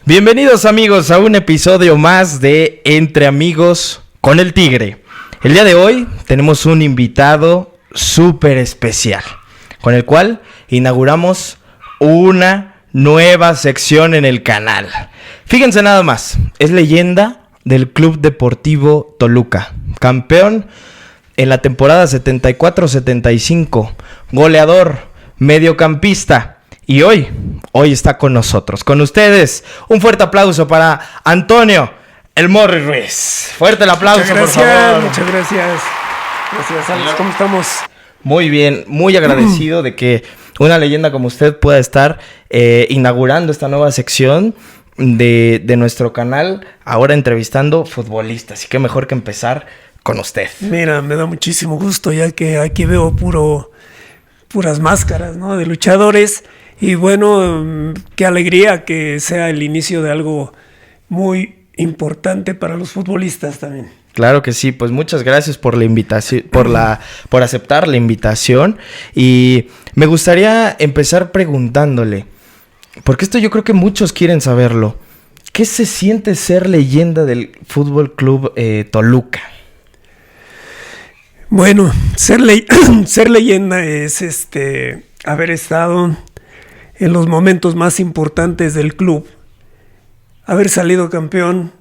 Bienvenidos amigos a un episodio más de Entre Amigos con el Tigre. El día de hoy tenemos un invitado súper especial, con el cual inauguramos una nueva sección en el canal. Fíjense nada más, es leyenda del Club Deportivo Toluca, campeón en la temporada 74-75, goleador, mediocampista. Y hoy está con nosotros, con ustedes. Un fuerte aplauso para Antonio El Morri Ruiz. Fuerte el aplauso, por favor. Muchas gracias. Gracias, Alex. ¿Cómo estamos? Muy bien, muy agradecido de que una leyenda como usted pueda estar inaugurando esta nueva sección de nuestro canal, ahora entrevistando futbolistas. Y qué mejor que empezar con usted. Mira, me da muchísimo gusto, ya que aquí veo puras máscaras, ¿no? De luchadores. Y bueno, qué alegría que sea el inicio de algo muy importante para los futbolistas también. Claro que sí, pues muchas gracias por la invitación, por aceptar la invitación. Y me gustaría empezar preguntándole, porque esto yo creo que muchos quieren saberlo. ¿Qué se siente ser leyenda del Fútbol Club Toluca? Bueno, ser leyenda es haber estado en los momentos más importantes del club, haber salido campeón,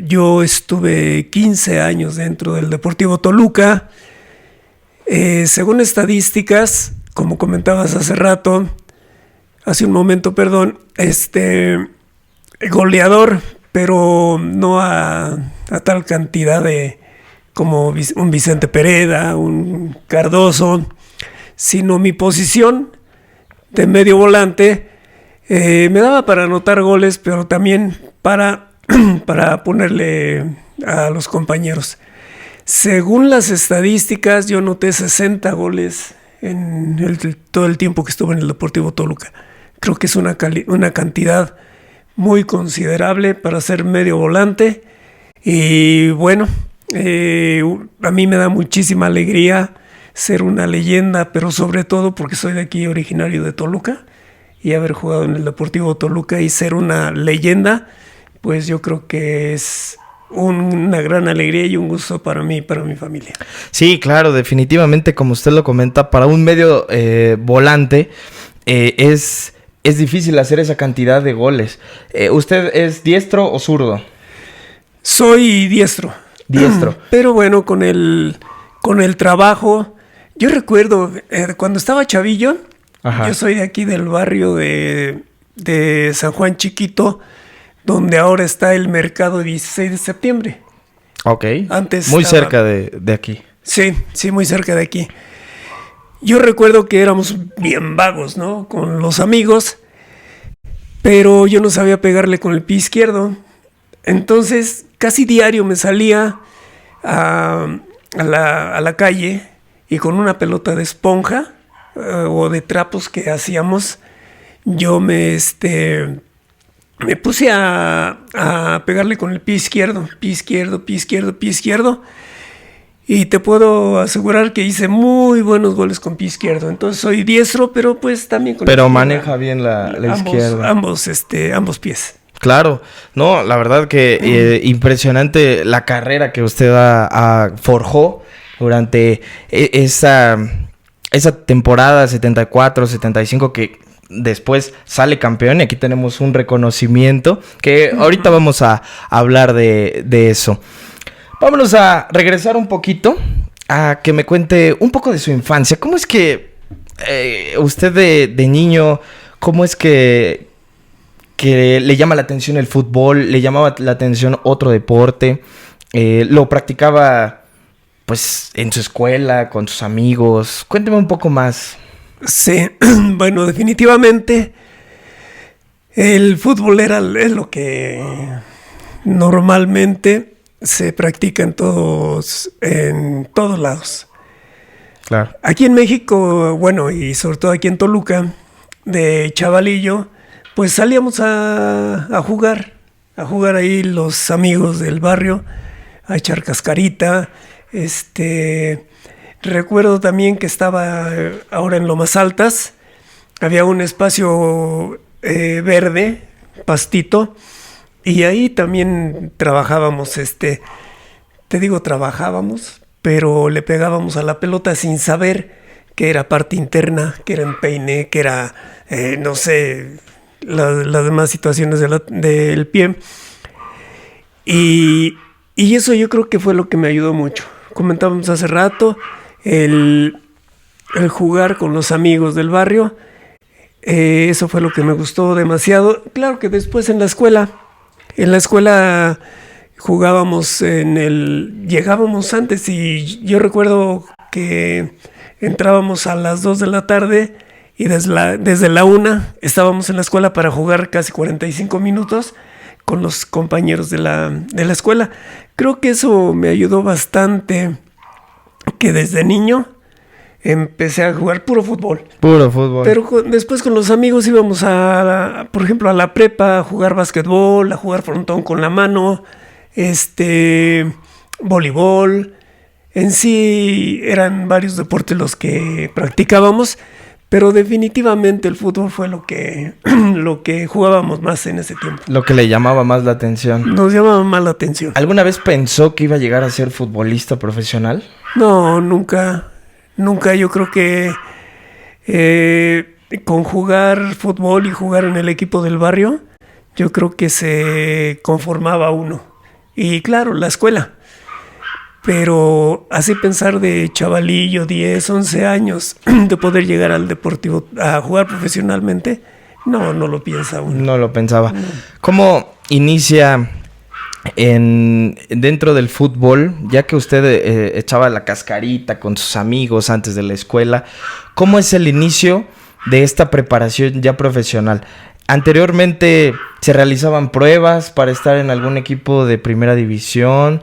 yo estuve 15 años dentro del Deportivo Toluca. Según estadísticas, como comentabas hace un momento, goleador, pero no a tal cantidad como un Vicente Pereda, un Cardoso, sino mi posición de medio volante me daba para anotar goles, pero también para ponerle a los compañeros. Según las estadísticas, yo anoté 60 goles en todo el tiempo que estuve en el Deportivo Toluca. Creo que es una cantidad muy considerable para ser medio volante. Y bueno, a mí me da muchísima alegría ser una leyenda, pero sobre todo porque soy de aquí, originario de Toluca, y haber jugado en el Deportivo Toluca y ser una leyenda, pues yo creo que es una gran alegría y un gusto para mí y para mi familia. Sí, claro, definitivamente, como usted lo comenta, para un medio volante es difícil hacer esa cantidad de goles. ¿Usted es diestro o zurdo? Soy diestro. Diestro. Pero bueno, con el trabajo. Yo recuerdo cuando estaba chavillo. Ajá. Yo soy de aquí del barrio de San Juan Chiquito, donde ahora está el mercado 16 de septiembre. Ok. Antes muy cerca de aquí. Sí, muy cerca de aquí. Yo recuerdo que éramos bien vagos, ¿no? Con los amigos, pero yo no sabía pegarle con el pie izquierdo. Entonces, casi diario me salía a la calle y con una pelota de esponja o de trapos que hacíamos, yo me puse a pegarle con el pie izquierdo, y te puedo asegurar que hice muy buenos goles con pie izquierdo. Entonces soy diestro, pero pues también con pero maneja bien la izquierda. Ambos pies. Claro, no, la verdad que impresionante la carrera que usted forjó durante esa temporada 74-75 que después sale campeón, y aquí tenemos un reconocimiento que ahorita vamos a hablar de eso. Vámonos a regresar un poquito a que me cuente un poco de su infancia. ¿Cómo es que usted de niño, cómo es que le llama la atención el fútbol, le llamaba la atención otro deporte, lo practicaba pues en su escuela, con sus amigos? Cuénteme un poco más. Sí, bueno, definitivamente el fútbol es lo que normalmente se practica en todos lados. Claro. Aquí en México, bueno, y sobre todo aquí en Toluca, de chavalillo, pues salíamos a jugar ahí los amigos del barrio, a echar cascarita. Recuerdo también que estaba ahora en Lomas Altas, había un espacio verde, pastito, y ahí también trabajábamos, te digo trabajábamos, pero le pegábamos a la pelota sin saber que era parte interna, que era empeine, que era, no sé, las demás situaciones del pie. Y eso yo creo que fue lo que me ayudó mucho. Comentábamos hace rato, el jugar con los amigos del barrio, eso fue lo que me gustó demasiado. Claro que después en la escuela jugábamos llegábamos antes y yo recuerdo que entrábamos a las 2 de la tarde y desde la 1 estábamos en la escuela para jugar casi 45 minutos con los compañeros de la escuela. Creo que eso me ayudó bastante, que desde niño empecé a jugar puro fútbol. Puro fútbol. Pero después con los amigos íbamos por ejemplo, a la prepa a jugar básquetbol, a jugar frontón con la mano, voleibol. En sí eran varios deportes los que practicábamos, pero definitivamente el fútbol fue lo que jugábamos más en ese tiempo. Lo que le llamaba más la atención. Nos llamaba más la atención. ¿Alguna vez pensó que iba a llegar a ser futbolista profesional? No, nunca. Nunca. Yo creo que con jugar fútbol y jugar en el equipo del barrio, yo creo que se conformaba uno. Y claro, la escuela. Pero así pensar de chavalillo, 10, 11 años, de poder llegar al deportivo a jugar profesionalmente, no lo piensa uno. No lo pensaba. No. ¿Cómo inicia dentro del fútbol, ya que usted echaba la cascarita con sus amigos antes de la escuela? ¿Cómo es el inicio de esta preparación ya profesional? Anteriormente se realizaban pruebas para estar en algún equipo de primera división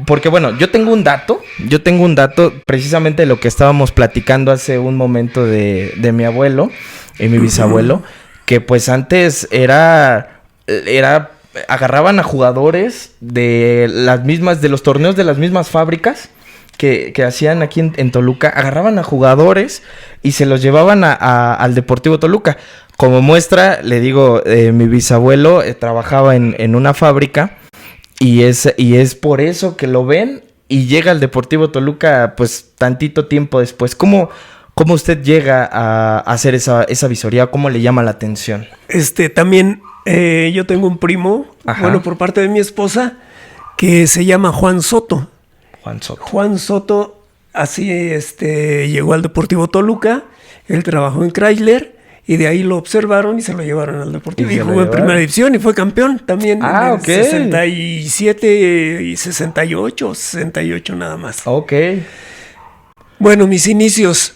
porque bueno, yo tengo un dato precisamente de lo que estábamos platicando hace un momento de mi abuelo y mi bisabuelo, que pues antes agarraban a jugadores de los torneos de las mismas fábricas que hacían aquí en Toluca, agarraban a jugadores y se los llevaban al Deportivo Toluca. Como muestra, le digo, mi bisabuelo trabajaba en una fábrica. Y es por eso que lo ven y llega al Deportivo Toluca pues tantito tiempo después. ¿Cómo usted llega a hacer esa visoría? ¿Cómo le llama la atención? También yo tengo un primo, Ajá. bueno, por parte de mi esposa, que se llama Juan Soto. Juan Soto, así llegó al Deportivo Toluca, él trabajó en Chrysler. Y de ahí lo observaron y se lo llevaron al Deportivo. Y jugó en primera división y fue campeón también. Ah, en 67 y 68 nada más. Ok. Bueno, mis inicios.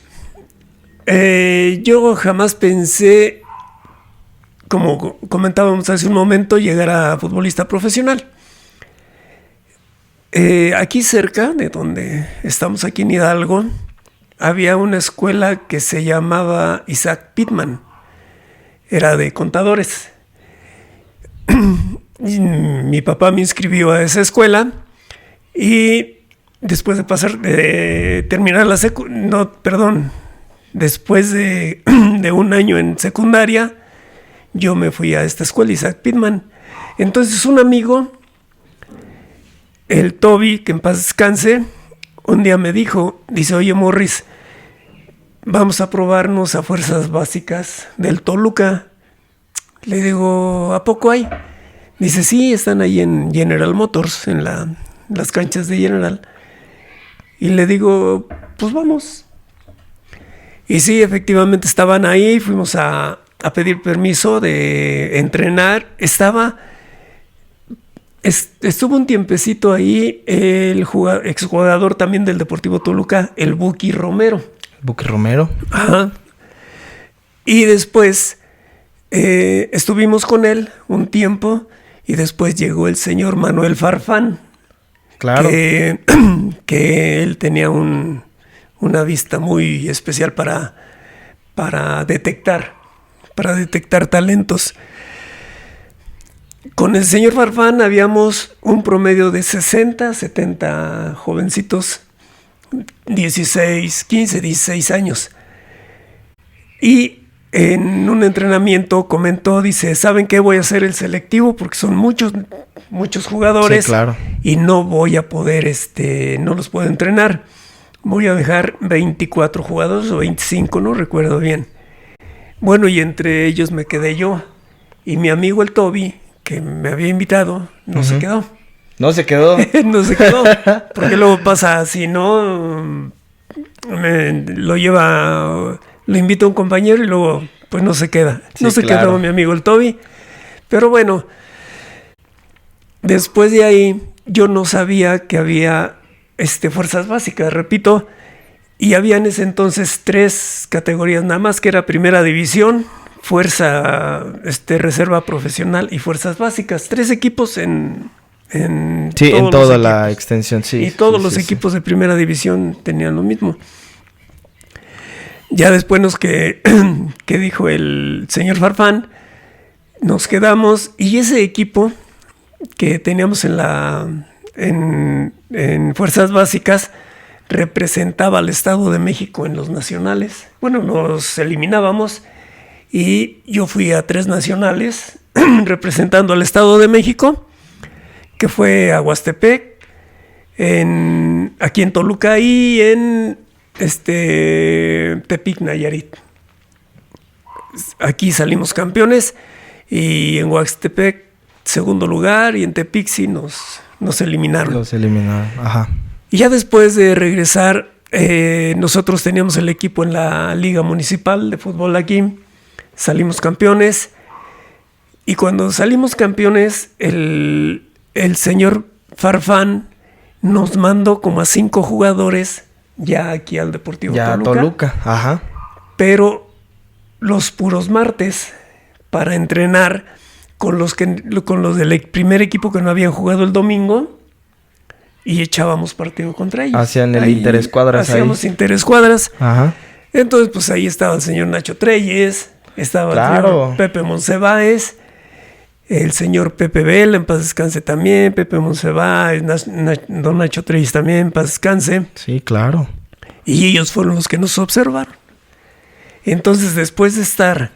Yo jamás pensé, como comentábamos hace un momento, llegar a futbolista profesional. Aquí cerca de donde estamos, aquí en Hidalgo, había una escuela que se llamaba Isaac Pitman. Era de contadores. Mi papá me inscribió a esa escuela y después de terminar después de un año en secundaria, yo me fui a esta escuela, Isaac Pitman. Entonces un amigo, el Toby, que en paz descanse, un día me dice, oye Morris, vamos a probarnos a fuerzas básicas del Toluca. Le digo, ¿a poco hay? Dice, sí, están ahí en General Motors, en las canchas de General. Y le digo, pues vamos. Y sí, efectivamente estaban ahí, fuimos a pedir permiso de entrenar. Estuvo un tiempecito ahí el exjugador también del Deportivo Toluca, el Buki Romero. ¿Buki Romero? Ajá. Y después estuvimos con él un tiempo y después llegó el señor Manuel Farfán. Claro. Que él tenía una vista muy especial para detectar talentos. Con el señor Farfán habíamos un promedio de 60, 70 jovencitos, 15, 16 años. Y en un entrenamiento comentó, dice, ¿saben qué? Voy a hacer el selectivo porque son muchos jugadores, Sí, claro. y no voy a poder, no los puedo entrenar. Voy a dejar 24 jugadores o 25, no recuerdo bien. Bueno, y entre ellos me quedé yo. Y mi amigo el Toby, que me había invitado, no se quedó. No se quedó. No se quedó. Porque luego pasa así, ¿no? Lo invita un compañero y luego pues no se queda. Sí, No se claro. quedó mi amigo el Toby. Pero bueno, después de ahí yo no sabía que había fuerzas básicas, repito, y había en ese entonces 3 categorías nada más, que era primera división, fuerza, reserva profesional y fuerzas básicas. 3 equipos Sí, todos en los toda la equipos. extensión, sí. Y todos sí, los sí, equipos de primera división tenían lo mismo. Ya después que dijo el señor Farfán, nos quedamos, y ese equipo que teníamos en fuerzas básicas representaba al Estado de México en los nacionales. Bueno, nos eliminábamos y yo fui a 3 nacionales representando al Estado de México, que fue a Huastepec, aquí en Toluca y en Tepic, Nayarit. Aquí salimos campeones, y en Huastepec segundo lugar, y en Tepic sí nos eliminaron. Los eliminaron, ajá. Y ya después de regresar, nosotros teníamos el equipo en la Liga Municipal de Fútbol aquí, salimos campeones, y cuando salimos campeones, el señor Farfán nos mandó como a 5 jugadores ya aquí al Deportivo Ya Toluca, ajá. pero los puros martes para entrenar con los del primer equipo que no habían jugado el domingo, y echábamos partido contra ellos. Hacían el interescuadras ahí. Hacíamos interescuadras. Ajá. Entonces, pues ahí estaba el señor Nacho Treyes, estaba Claro. el señor Pepe Monsiváis, el señor Pepe Vela, en paz descanse también, Pepe Monsiváis, don Nacho Treyes también, en paz descanse. Sí, claro. Y ellos fueron los que nos observaron. Entonces, después de estar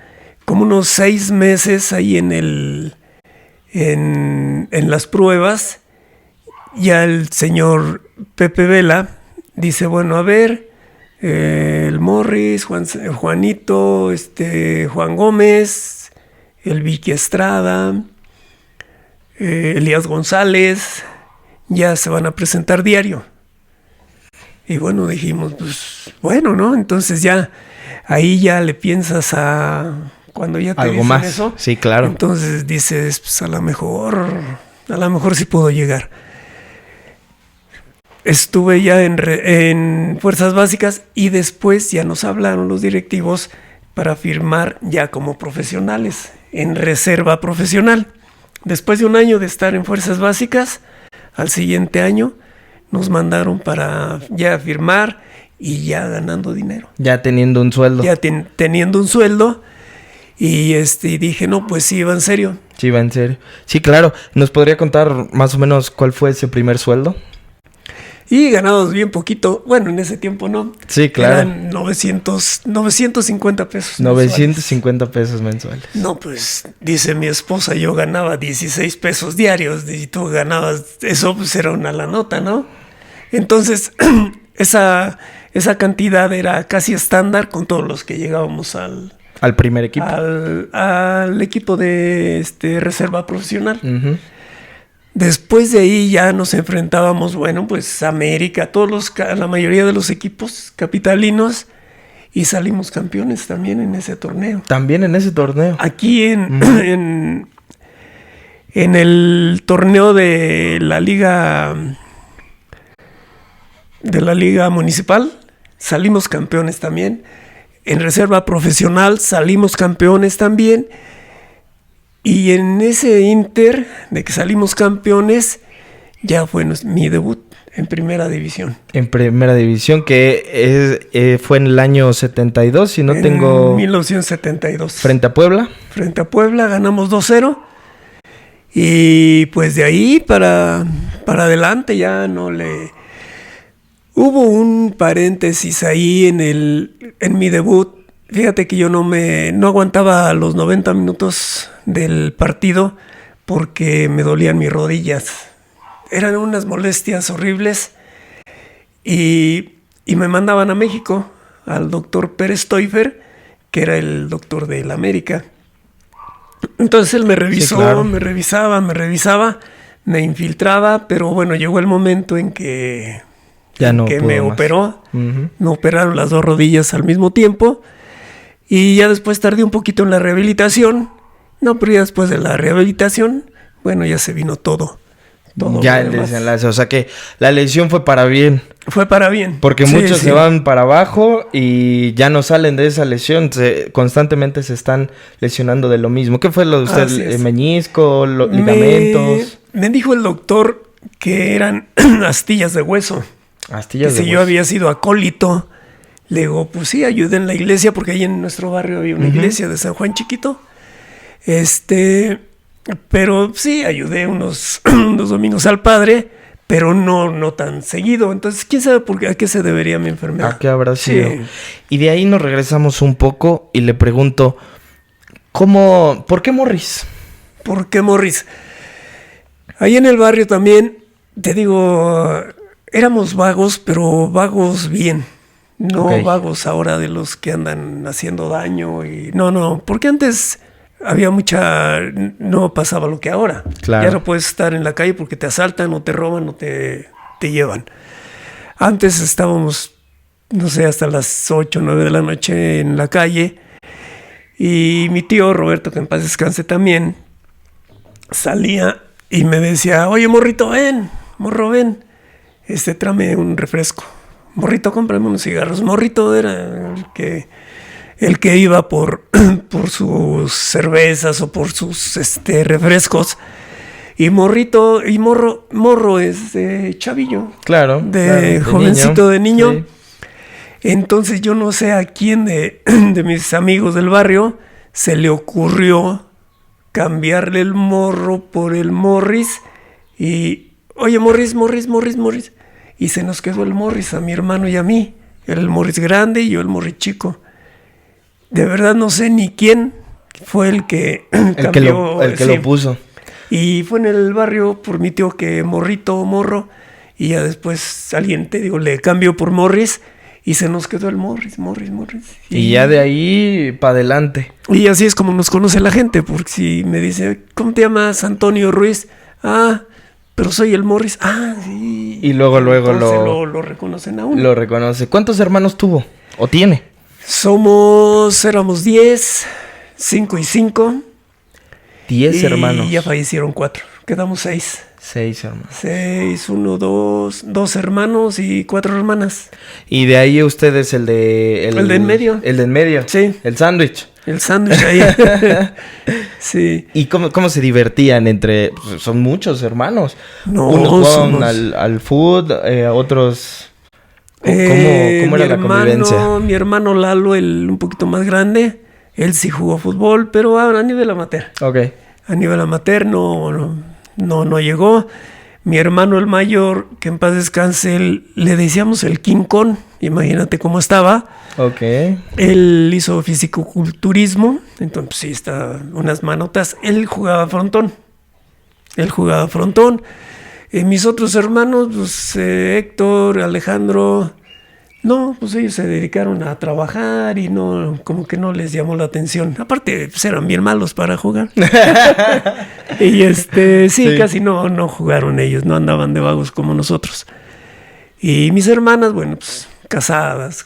como unos 6 meses ahí en las pruebas, ya el señor Pepe Vela dice, bueno, a ver, el Morris, Juanito, Juan Gómez, el Vicky Estrada, Elías González, ya se van a presentar diario. Y bueno, dijimos, pues bueno, ¿no? Entonces ya, ahí ya le piensas cuando ya te Algo dicen más. eso. Sí, claro. Entonces dices, pues a lo mejor sí puedo llegar. Estuve ya en fuerzas básicas, y después ya nos hablaron los directivos para firmar ya como profesionales, en reserva profesional. Después de un año de estar en fuerzas básicas, al siguiente año nos mandaron para ya firmar y ya ganando dinero. Ya teniendo un sueldo. Ya teniendo un sueldo, y dije, no, pues sí, va en serio. Sí, va en serio. Sí, claro. ¿Nos podría contar más o menos cuál fue ese primer sueldo? Y ganamos bien poquito. Bueno, en ese tiempo no. Sí, claro. Eran 950 pesos. 950 pesos mensuales. No, pues dice mi esposa, yo ganaba 16 pesos diarios y tú ganabas, eso pues era una la nota, ¿no? Entonces, esa cantidad era casi estándar con todos los que llegábamos al primer equipo. Al equipo de reserva profesional. Uh-huh. Después de ahí ya nos enfrentábamos, bueno, pues América, la mayoría de los equipos capitalinos, y salimos campeones también en ese torneo. También en ese torneo. Aquí en el torneo de la liga municipal salimos campeones también. En reserva profesional salimos campeones también. Y en ese inter de que salimos campeones, ya fue mi debut en primera división. En primera división, que fue en el año 72, si no tengo... 1972. Frente a Puebla. Frente a Puebla, ganamos 2-0. Y pues de ahí para adelante ya no le... Hubo un paréntesis ahí en mi debut, Fíjate que yo no aguantaba los 90 minutos del partido porque me dolían mis rodillas. Eran unas molestias horribles y me mandaban a México al doctor Pérez Stoifer, que era el doctor del América. Entonces él me revisó, Sí, claro. me revisaba, me infiltraba, pero bueno, llegó el momento en que Ya no que pudo me más. operó. Ujú. Me operaron las dos rodillas al mismo tiempo. Y ya después tardé un poquito en la rehabilitación. No, pero ya después de la rehabilitación, bueno, ya se vino todo. Ya lo el demás. desenlace. O sea que la lesión fue para bien. Fue para bien. Porque Sí, muchos sí. se van para abajo y ya no salen de esa lesión. Constantemente se están lesionando de lo mismo. ¿Qué fue lo de usted? Así es. ¿Meñisco? ¿Ligamentos? Me dijo el doctor que eran astillas de hueso. Astillas Que de si yo hueso. había sido acólito, le digo, pues sí, ayudé en la iglesia, porque ahí en nuestro barrio había una iglesia de San Juan Chiquito. Pero sí, ayudé unos domingos al padre, pero no tan seguido. Entonces, ¿quién sabe a qué se debería mi enfermedad? ¿A qué habrá Sí. sido? Y de ahí nos regresamos un poco y le pregunto, ¿por qué Morris? ¿Por qué Morris? Ahí en el barrio también, te digo, éramos vagos, pero vagos bien. No Ok. vagos ahora de los que andan haciendo daño. No, porque antes no pasaba lo que ahora. Claro. Ya no puedes estar en la calle porque te asaltan o te roban o te llevan. Antes estábamos, no sé, hasta las 8 o 9 de la noche en la calle. Y mi tío Roberto, que en paz descanse también, salía y me decía, oye, morrito, ven, morro, ven, tráeme un refresco. Morrito, cómprame unos cigarros. Morrito era el que iba por sus cervezas o por sus refrescos. Y morrito, y morro es chavillo. Claro. De claro, jovencito, de niño. Sí. Entonces yo no sé a quién de mis amigos del barrio se le ocurrió cambiarle el morro por el Morris y, oye, Morris. Y se nos quedó el Morris a mi hermano y a mí. El Morris grande y yo el Morris chico. De verdad no sé ni quién fue el que cambió. El que sí. lo puso. Y fue en el barrio por mi tío que morro. Y ya después alguien, te digo, le cambió por Morris. Y se nos quedó el Morris. Y ya de ahí para adelante. Y así es como nos conoce la gente, porque si me dice, ¿cómo te llamas? Antonio Ruiz. Ah, pero soy el Morris. Ah, sí. Y luego Entonces lo lo reconocen a uno. lo reconoce. ¿Cuántos hermanos tuvo? ¿O tiene? Éramos 10, 5 y 5. 10 hermanos. Y ya fallecieron 4. Quedamos 6. 6 hermanos. 6, 1, 2 hermanos y 4 hermanas. Y de ahí usted es el de... El de en medio. El de en medio. Sí. El sándwich. El sándwich ahí. Sí. ¿Y cómo se divertían entre... Pues, son muchos hermanos. No, Unos jugaban somos- al foot, otros... ¿Cómo Mi era la convivencia? Mi hermano Lalo, el un poquito más grande, él sí jugó fútbol, pero a nivel amateur. Ok. A nivel amateur no llegó. Mi hermano el mayor, que en paz descanse, le decíamos el King Kong, imagínate cómo estaba. Ok. Él hizo fisicoculturismo, entonces sí, está unas manotas. Él jugaba frontón. Mis otros hermanos, pues Héctor, Alejandro, no, pues ellos se dedicaron a trabajar y no, como que no les llamó la atención. Aparte, pues eran bien malos para jugar. Y sí, casi no jugaron ellos, no andaban de vagos como nosotros. Y mis hermanas, bueno, pues casadas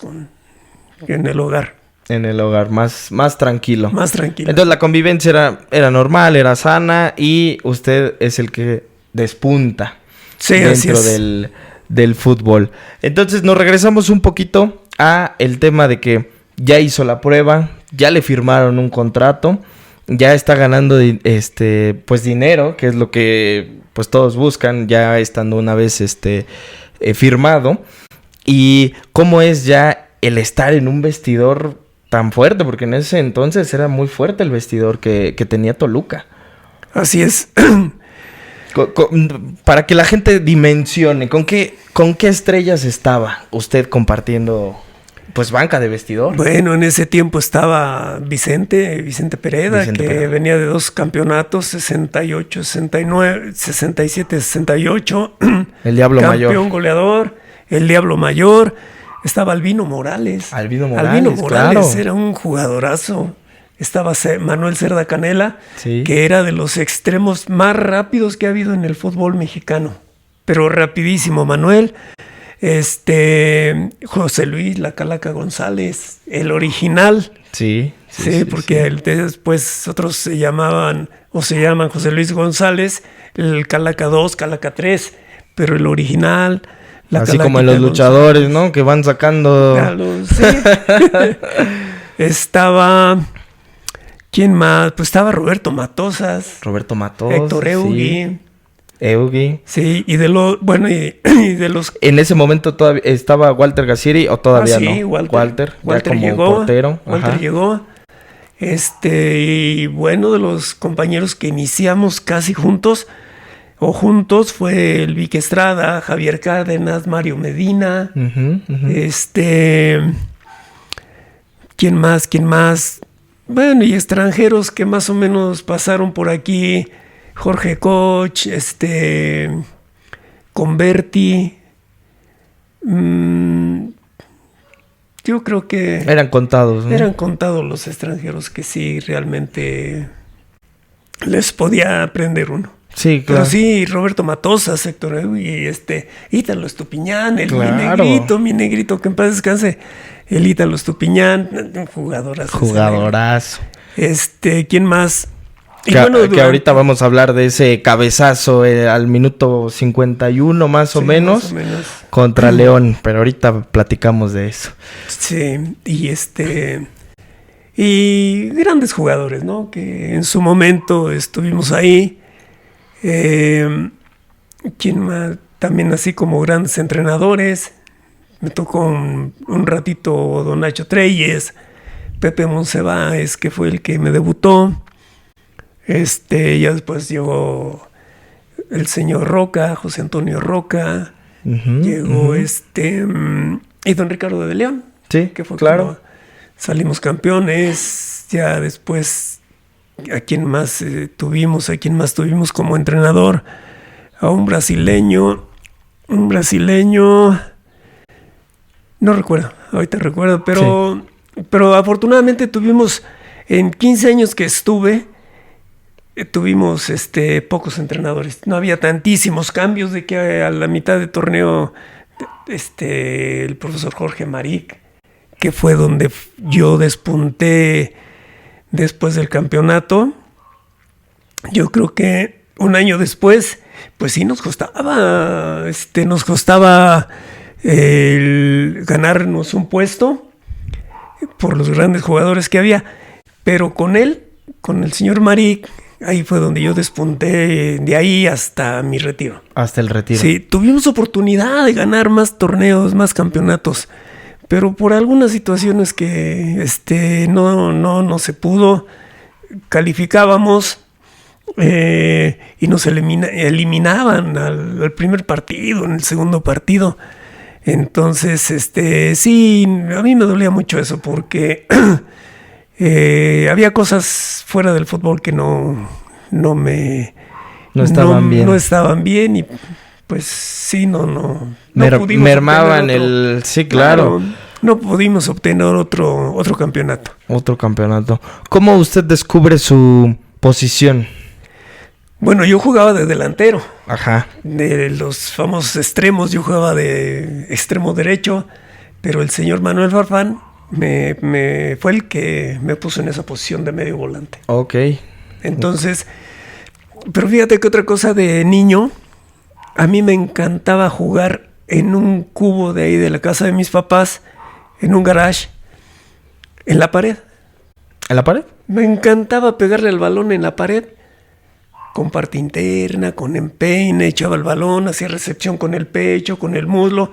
en el hogar, En el hogar, más tranquilo. más tranquilo. Entonces la convivencia era normal, era sana y usted es el que despunta Sí, así dentro es. del fútbol. Entonces nos regresamos un poquito a el tema de que ya hizo la prueba, ya le firmaron un contrato, ya está ganando pues dinero, que es lo que pues todos buscan ya estando una vez firmado. Y cómo es ya el estar en un vestidor tan fuerte, porque en ese entonces era muy fuerte el vestidor que tenía Toluca. Así es. Para que la gente dimensione, ¿con qué estrellas estaba usted compartiendo Pues banca de vestidor. Bueno, en ese tiempo estaba Vicente Pereda, Vicente que Pereda. venía de 2 campeonatos, 68, 69, 67, 68. El Diablo Mayor. Campeón goleador, el Diablo Mayor. Estaba Albino Morales. Albino Morales, claro. Era un jugadorazo. Estaba Manuel Cerda Canela, Sí. que era de los extremos más rápidos que ha habido en el fútbol mexicano. Pero rapidísimo, Manuel. José Luis La Calaca González, el original. Sí. Sí, porque después otros se llaman José Luis González, el Calaca 2, Calaca 3, pero el original. Así como en los luchadores, ¿no? Que van sacando... Sí. Estaba... ¿Quién más? Pues estaba Roberto Matosas. Héctor Eugui. Sí, y de los... Bueno, y de los... En ese momento todavía estaba Walter Gassieri o todavía sí, no. Walter como llegó. portero. Walter llegó. Y bueno, de los compañeros que iniciamos casi juntos fue el Vic Estrada, Javier Cárdenas, Mario Medina. ¿Quién más? Bueno, y extranjeros que más o menos pasaron por aquí. Jorge Koch, Converti. Yo creo que... Eran contados, ¿no? Eran contados los extranjeros que sí realmente les podía aprender uno. Sí, claro. Pero sí, Roberto Matosas, Héctor Eugui, Ítalo Estupiñán, mi negrito, que en paz descanse, el Ítalo Estupiñán, un jugadorazo. Jugadorazo. ¿Quién más? Que ahorita vamos a hablar de ese cabezazo al minuto 51 más o menos contra León, pero ahorita platicamos de eso. Sí, y grandes jugadores, ¿no? Que en su momento estuvimos ahí. ¿Quién más? También así como grandes entrenadores. Me tocó un ratito Don Nacho Treyes, Pepe Monsiváis, que fue el que me debutó. Ya después llegó el señor Roca, José Antonio Roca. Llegó y don Ricardo de León. Sí, que fue claro. Salimos campeones. Ya después, ¿a quién más tuvimos como entrenador? A un brasileño. No recuerdo, ahorita recuerdo, pero afortunadamente tuvimos, en 15 años que estuve, tuvimos pocos entrenadores. No había tantísimos cambios, de que a la mitad de torneo el profesor Jorge Maric, que fue donde yo despunté después del campeonato. Yo creo que un año después, pues sí nos costaba ganarnos un puesto por los grandes jugadores que había, pero con el señor Maric, ahí fue donde yo despunté, de ahí hasta mi retiro. Hasta el retiro. Sí, tuvimos oportunidad de ganar más torneos, más campeonatos, pero por algunas situaciones que no se pudo, calificábamos y nos eliminaban al primer partido, en el segundo partido. Entonces, sí, a mí me dolía mucho eso porque había cosas fuera del fútbol que no estaban bien y pues sí, no pudimos mermaban el... Sí, claro. No pudimos obtener otro campeonato. Otro campeonato. ¿Cómo usted descubre su posición? Bueno, yo jugaba de delantero. Ajá. De los famosos extremos, yo jugaba de extremo derecho, pero el señor Manuel Farfán me fue el que me puso en esa posición de medio volante. Ok. Entonces, pero fíjate que otra cosa, de niño, a mí me encantaba jugar en un cubo de ahí de la casa de mis papás, en un garage, en la pared. ¿En la pared? Me encantaba pegarle al balón en la pared. Con parte interna, con empeine, echaba el balón, hacía recepción con el pecho, con el muslo.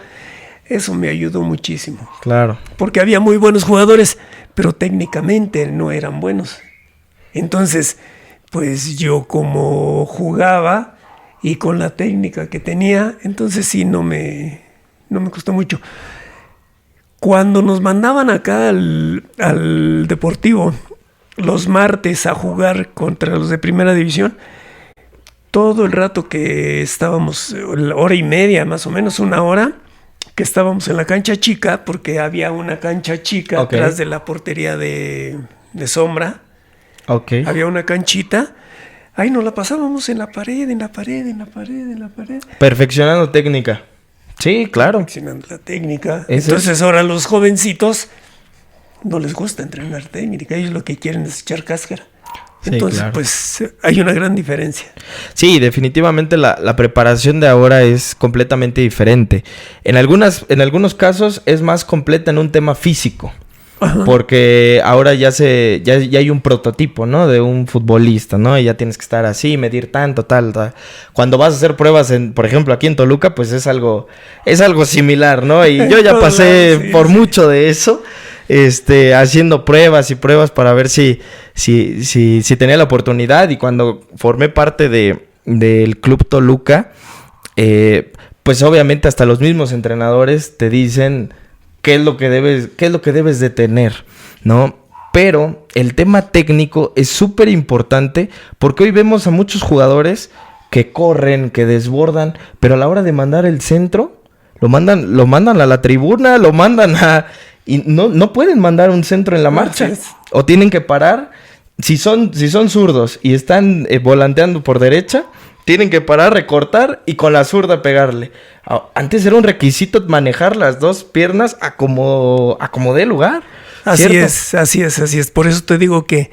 Eso me ayudó muchísimo. Claro. Porque había muy buenos jugadores, pero técnicamente no eran buenos. Entonces, pues yo como jugaba y con la técnica que tenía, entonces sí no me costó mucho. Cuando nos mandaban acá al Deportivo los martes a jugar contra los de Primera División, todo el rato que estábamos, hora y media, más o menos una hora, que estábamos en la cancha chica, porque había una cancha chica atrás de la portería de sombra. Había una canchita. Ahí nos la pasábamos en la pared. Perfeccionando técnica. Sí, claro. Perfeccionando la técnica. Entonces ahora los jovencitos no les gusta entrenar técnica. Ellos lo que quieren es echar cáscara. Entonces, claro, pues hay una gran diferencia. Sí, definitivamente la preparación de ahora es completamente diferente. En algunos casos es más completa en un tema físico. Ajá. Porque ahora ya hay un prototipo, ¿no? De un futbolista, ¿no? Y ya tienes que estar así, medir tanto, tal. Cuando vas a hacer pruebas, por ejemplo, aquí en Toluca, pues es algo similar, ¿no? Y yo ya pasé por mucho de eso, haciendo pruebas y pruebas para ver si tenía la oportunidad. Y cuando formé parte del Club Toluca, pues obviamente hasta los mismos entrenadores te dicen qué es lo que debes de tener, ¿no? Pero el tema técnico es súper importante porque hoy vemos a muchos jugadores que corren, que desbordan, pero a la hora de mandar el centro, lo mandan a la tribuna, y no pueden mandar un centro en la marcha. O tienen que parar. Si son zurdos y están volanteando por derecha, tienen que parar, recortar y con la zurda pegarle. Antes era un requisito manejar las dos piernas a como dé lugar. Así es. Por eso te digo que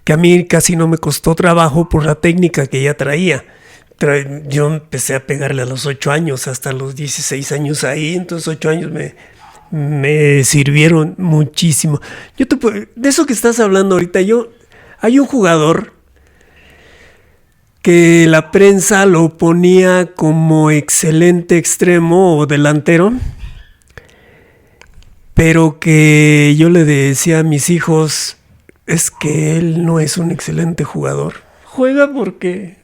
a mí casi no me costó trabajo por la técnica que ya traía. Yo empecé a pegarle a los 8 años, hasta los 16 años ahí. Entonces 8 años me sirvieron muchísimo. De eso que estás hablando ahorita, hay un jugador que la prensa lo ponía como excelente extremo o delantero, pero que yo le decía a mis hijos, es que él no es un excelente jugador. Juega porque...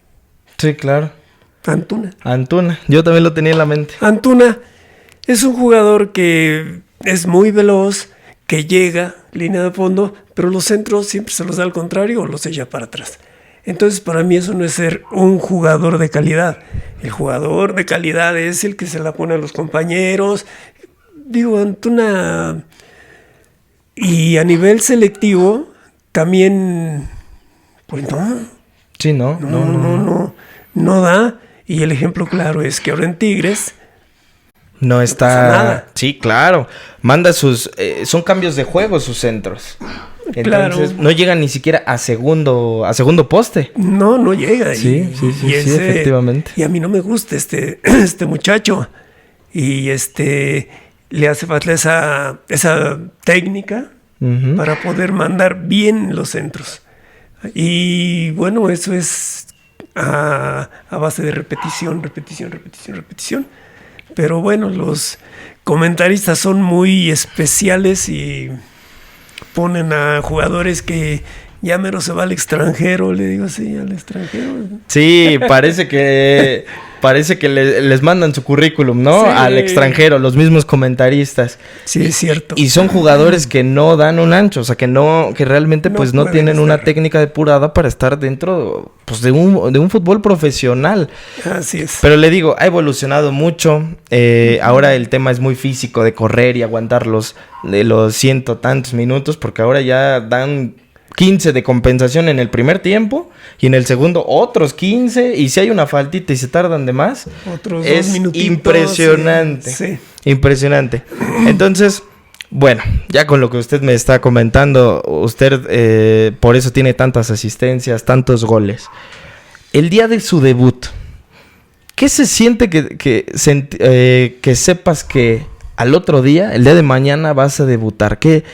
Sí, claro. Antuna. Yo también lo tenía en la mente. Antuna es un jugador que es muy veloz, que llega, línea de fondo, pero los centros siempre se los da al contrario o los echa para atrás. Entonces, para mí eso no es ser un jugador de calidad. El jugador de calidad es el que se la pone a los compañeros. Digo, Antuna... Y a nivel selectivo, también... Pues no. Sí, No da. Y el ejemplo claro es que ahora en Tigres... No está... No pasa nada. Sí, claro. Manda son cambios de juego sus centros. Entonces, no llega ni siquiera a segundo poste. No llega. Sí, efectivamente. Y a mí no me gusta este muchacho. Y le hace falta esa técnica para poder mandar bien los centros. Y bueno, eso es a base de repetición. Pero bueno, los comentaristas son muy especiales y ponen a jugadores que ya mero se va al extranjero. Le digo, sí, al extranjero. Sí, parece que les mandan su currículum, ¿no? Sí. Al extranjero, los mismos comentaristas. Sí, es cierto. Y son jugadores que no dan un ancho, o sea, que realmente pues no tienen una técnica depurada para estar dentro pues de un fútbol profesional. Así es. Pero le digo, ha evolucionado mucho. Ahora el tema es muy físico, de correr y aguantar los 100 tantos minutos, porque ahora ya dan 15 de compensación en el primer tiempo y en el segundo otros 15, y si hay una faltita y se tardan de más, otros es 2 minutitos, impresionante. Sí. Impresionante. Entonces, bueno, ya con lo que usted me está comentando, usted por eso tiene tantas asistencias, tantos goles. El día de su debut, ¿qué se siente que sepas que al otro día, el día de mañana, vas a debutar? ¿Qué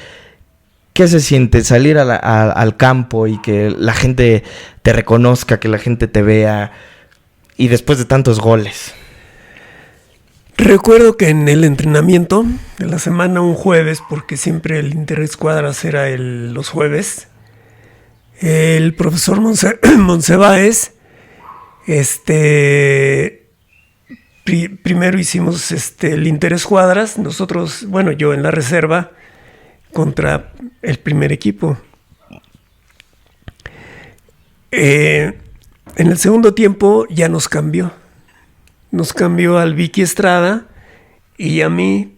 se siente salir al campo y que la gente te reconozca, que la gente te vea, y después de tantos goles? Recuerdo que en el entrenamiento de la semana, un jueves, porque siempre el interescuadras era los jueves, el profesor Monsiváis primero hicimos el interescuadras, nosotros, bueno, yo en la reserva contra el primer equipo. En el segundo tiempo ya nos cambió al Vicky Estrada y a mí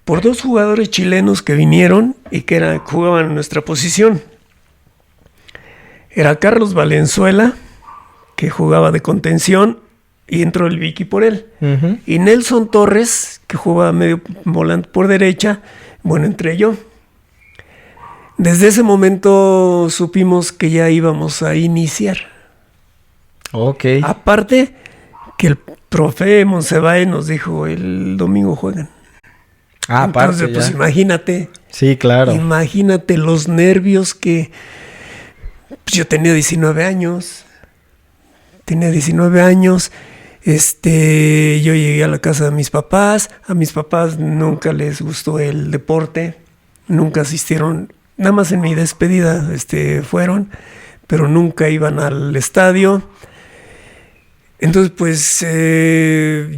por 2 jugadores chilenos que vinieron y que jugaban en nuestra posición. Era Carlos Valenzuela, que jugaba de contención, y entró el Vicky por él. Uh-huh. Y Nelson Torres, que jugaba medio volante por derecha, bueno, entré yo. Desde ese momento supimos que ya íbamos a iniciar. Ok. Aparte que el profe Monsevae nos dijo, el domingo juegan. Ah, entonces, aparte, pues imagínate. Sí, claro. Imagínate los nervios que... Pues yo tenía 19 años. Yo llegué a la casa de mis papás. A mis papás nunca les gustó el deporte. Nunca asistieron. Nada más en mi despedida fueron. Pero nunca iban al estadio. Entonces, pues,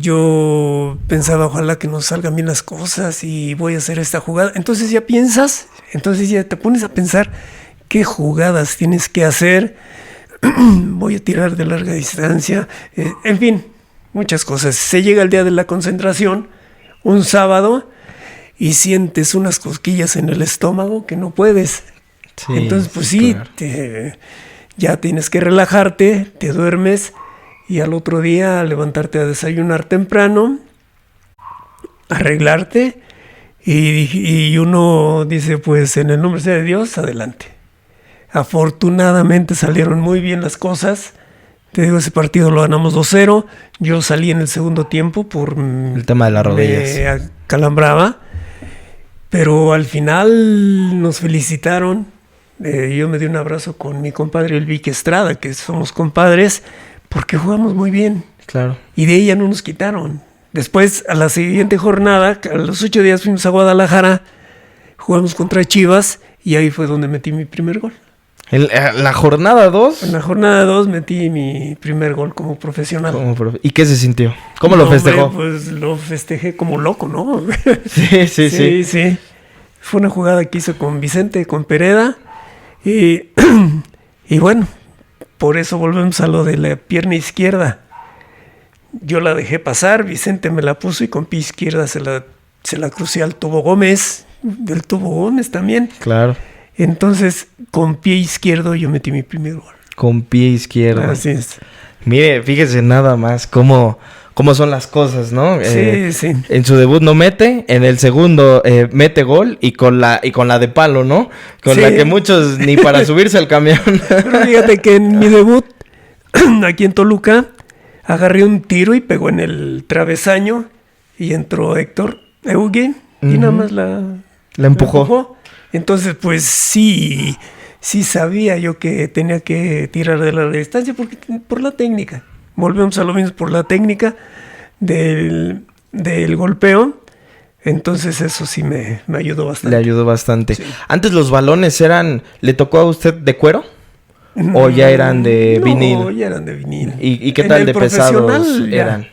yo pensaba, ojalá que nos salgan bien las cosas y voy a hacer esta jugada. Entonces ya te pones a pensar qué jugadas tienes que hacer. Voy a tirar de larga distancia. En fin, muchas cosas. Se llega el día de la concentración, un sábado, y sientes unas cosquillas en el estómago que no puedes. Sí, entonces, pues sí, claro. Ya tienes que relajarte, te duermes. Y al otro día levantarte a desayunar temprano, arreglarte y uno dice, pues en el nombre sea de Dios, adelante. Afortunadamente salieron muy bien las cosas. Te digo, ese partido lo ganamos 2-0. Yo salí en el segundo tiempo por... el tema de las rodillas. Me acalambraba. Pero al final nos felicitaron. Yo me di un abrazo con mi compadre el Vicky Estrada, que somos compadres, porque jugamos muy bien. Claro. Y de ella no nos quitaron. Después, a la siguiente jornada, a los 8 días fuimos a Guadalajara, jugamos contra Chivas y ahí fue donde metí mi primer gol. ¿La jornada 2? En la jornada 2 metí mi primer gol como profesional. ¿Y qué se sintió? ¿Cómo lo festejó? Hombre, pues lo festejé como loco, ¿no? Sí. Fue una jugada que hice con Vicente, con Pereda. Y bueno, por eso volvemos a lo de la pierna izquierda. Yo la dejé pasar, Vicente me la puso y con pie izquierda se la crucé al Tubo Gómez, del Tubo Gómez también. Claro. Entonces, con pie izquierdo yo metí mi primer gol. Con pie izquierdo. Así es. Mire, fíjese nada más cómo son las cosas, ¿no? Sí. En su debut no mete, en el segundo mete gol y con la de palo, ¿no? Con la que muchos ni para subirse al camión. Pero fíjate que en mi debut, aquí en Toluca, agarré un tiro y pegó en el travesaño y entró Héctor Eugen y nada más la empujó. Entonces, pues sí sabía yo que tenía que tirar de la distancia por la técnica. Volvemos a lo mismo, por la técnica del golpeo. Entonces eso sí me ayudó bastante. Le ayudó bastante. Sí. ¿Antes los balones ¿le tocó a usted de cuero? ¿O ya eran de vinil? No, ya eran de vinil. ¿Y qué tal de pesados eran?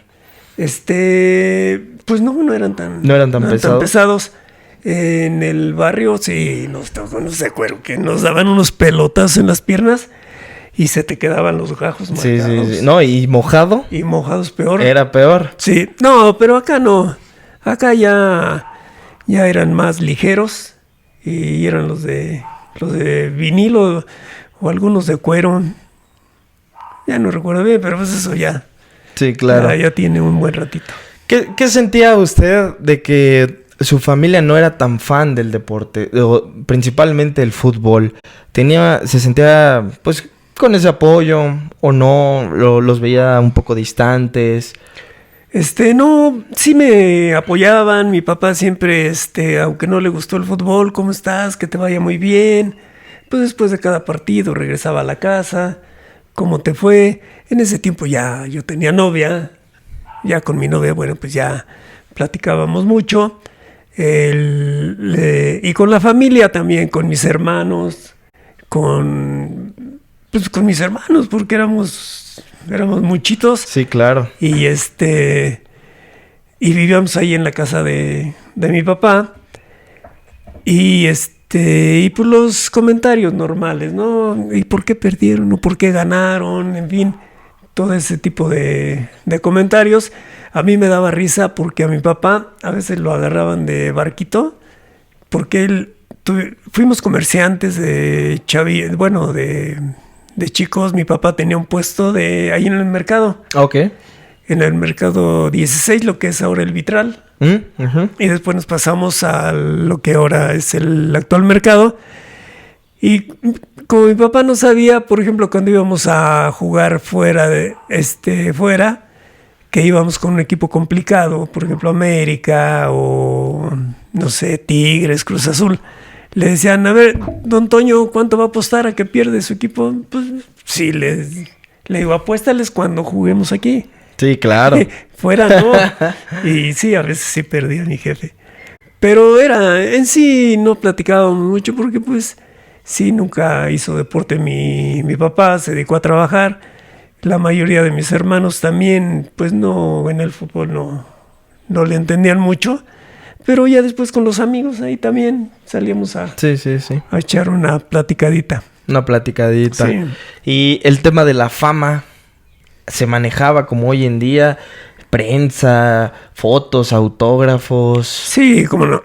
Pues no eran tan pesados. En el barrio sí nos tocó, no sé, cuero, que nos daban unos pelotas en las piernas y se te quedaban los gajos marcados. Sí. No, ¿y mojado? Y mojados peor. Era peor. Sí, no, pero acá no. Acá ya eran más ligeros y eran los de vinilo o algunos de cuero. Ya no recuerdo bien, pero pues eso ya. Sí, claro. Ya tiene un buen ratito. ¿Qué sentía usted de que su familia no era tan fan del deporte, principalmente el fútbol? ¿Se sentía pues con ese apoyo o no? ¿Los veía un poco distantes? No, sí me apoyaban. Mi papá siempre, aunque no le gustó el fútbol, ¿cómo estás? Que te vaya muy bien. Pues después de cada partido regresaba a la casa. ¿Cómo te fue? En ese tiempo ya yo tenía novia. Ya con mi novia, bueno, pues ya platicábamos mucho. Y con la familia también, con mis hermanos, con mis hermanos, porque éramos muchitos. Sí, claro. Y y vivíamos ahí en la casa de mi papá. Y y pues los comentarios normales, ¿no? ¿Y por qué perdieron? ¿O por qué ganaron? En fin, todo ese tipo de comentarios. A mí me daba risa porque a mi papá a veces lo agarraban de barquito, porque fuimos comerciantes de chicos. Mi papá tenía un puesto ahí en el mercado. Ok. En el mercado 16, lo que es ahora el Vitral. Uh-huh. Y después nos pasamos a lo que ahora es el actual mercado. Y como mi papá no sabía, por ejemplo, cuando íbamos a jugar fuera, que íbamos con un equipo complicado, por ejemplo, América o, no sé, Tigres, Cruz Azul, le decían, a ver, don Toño, ¿cuánto va a apostar a que pierde su equipo? Pues sí, le digo, apuéstales cuando juguemos aquí. Sí, claro. Fuera, ¿no? Y sí, a veces sí perdía mi jefe. Pero en sí no platicábamos mucho porque pues sí, nunca hizo deporte mi papá, se dedicó a trabajar. La mayoría de mis hermanos también, pues no, en el fútbol no le entendían mucho. Pero ya después con los amigos ahí también salíamos a echar una platicadita. Una platicadita. Sí. Y el tema de la fama se manejaba como hoy en día, prensa, fotos, autógrafos. Sí, como no.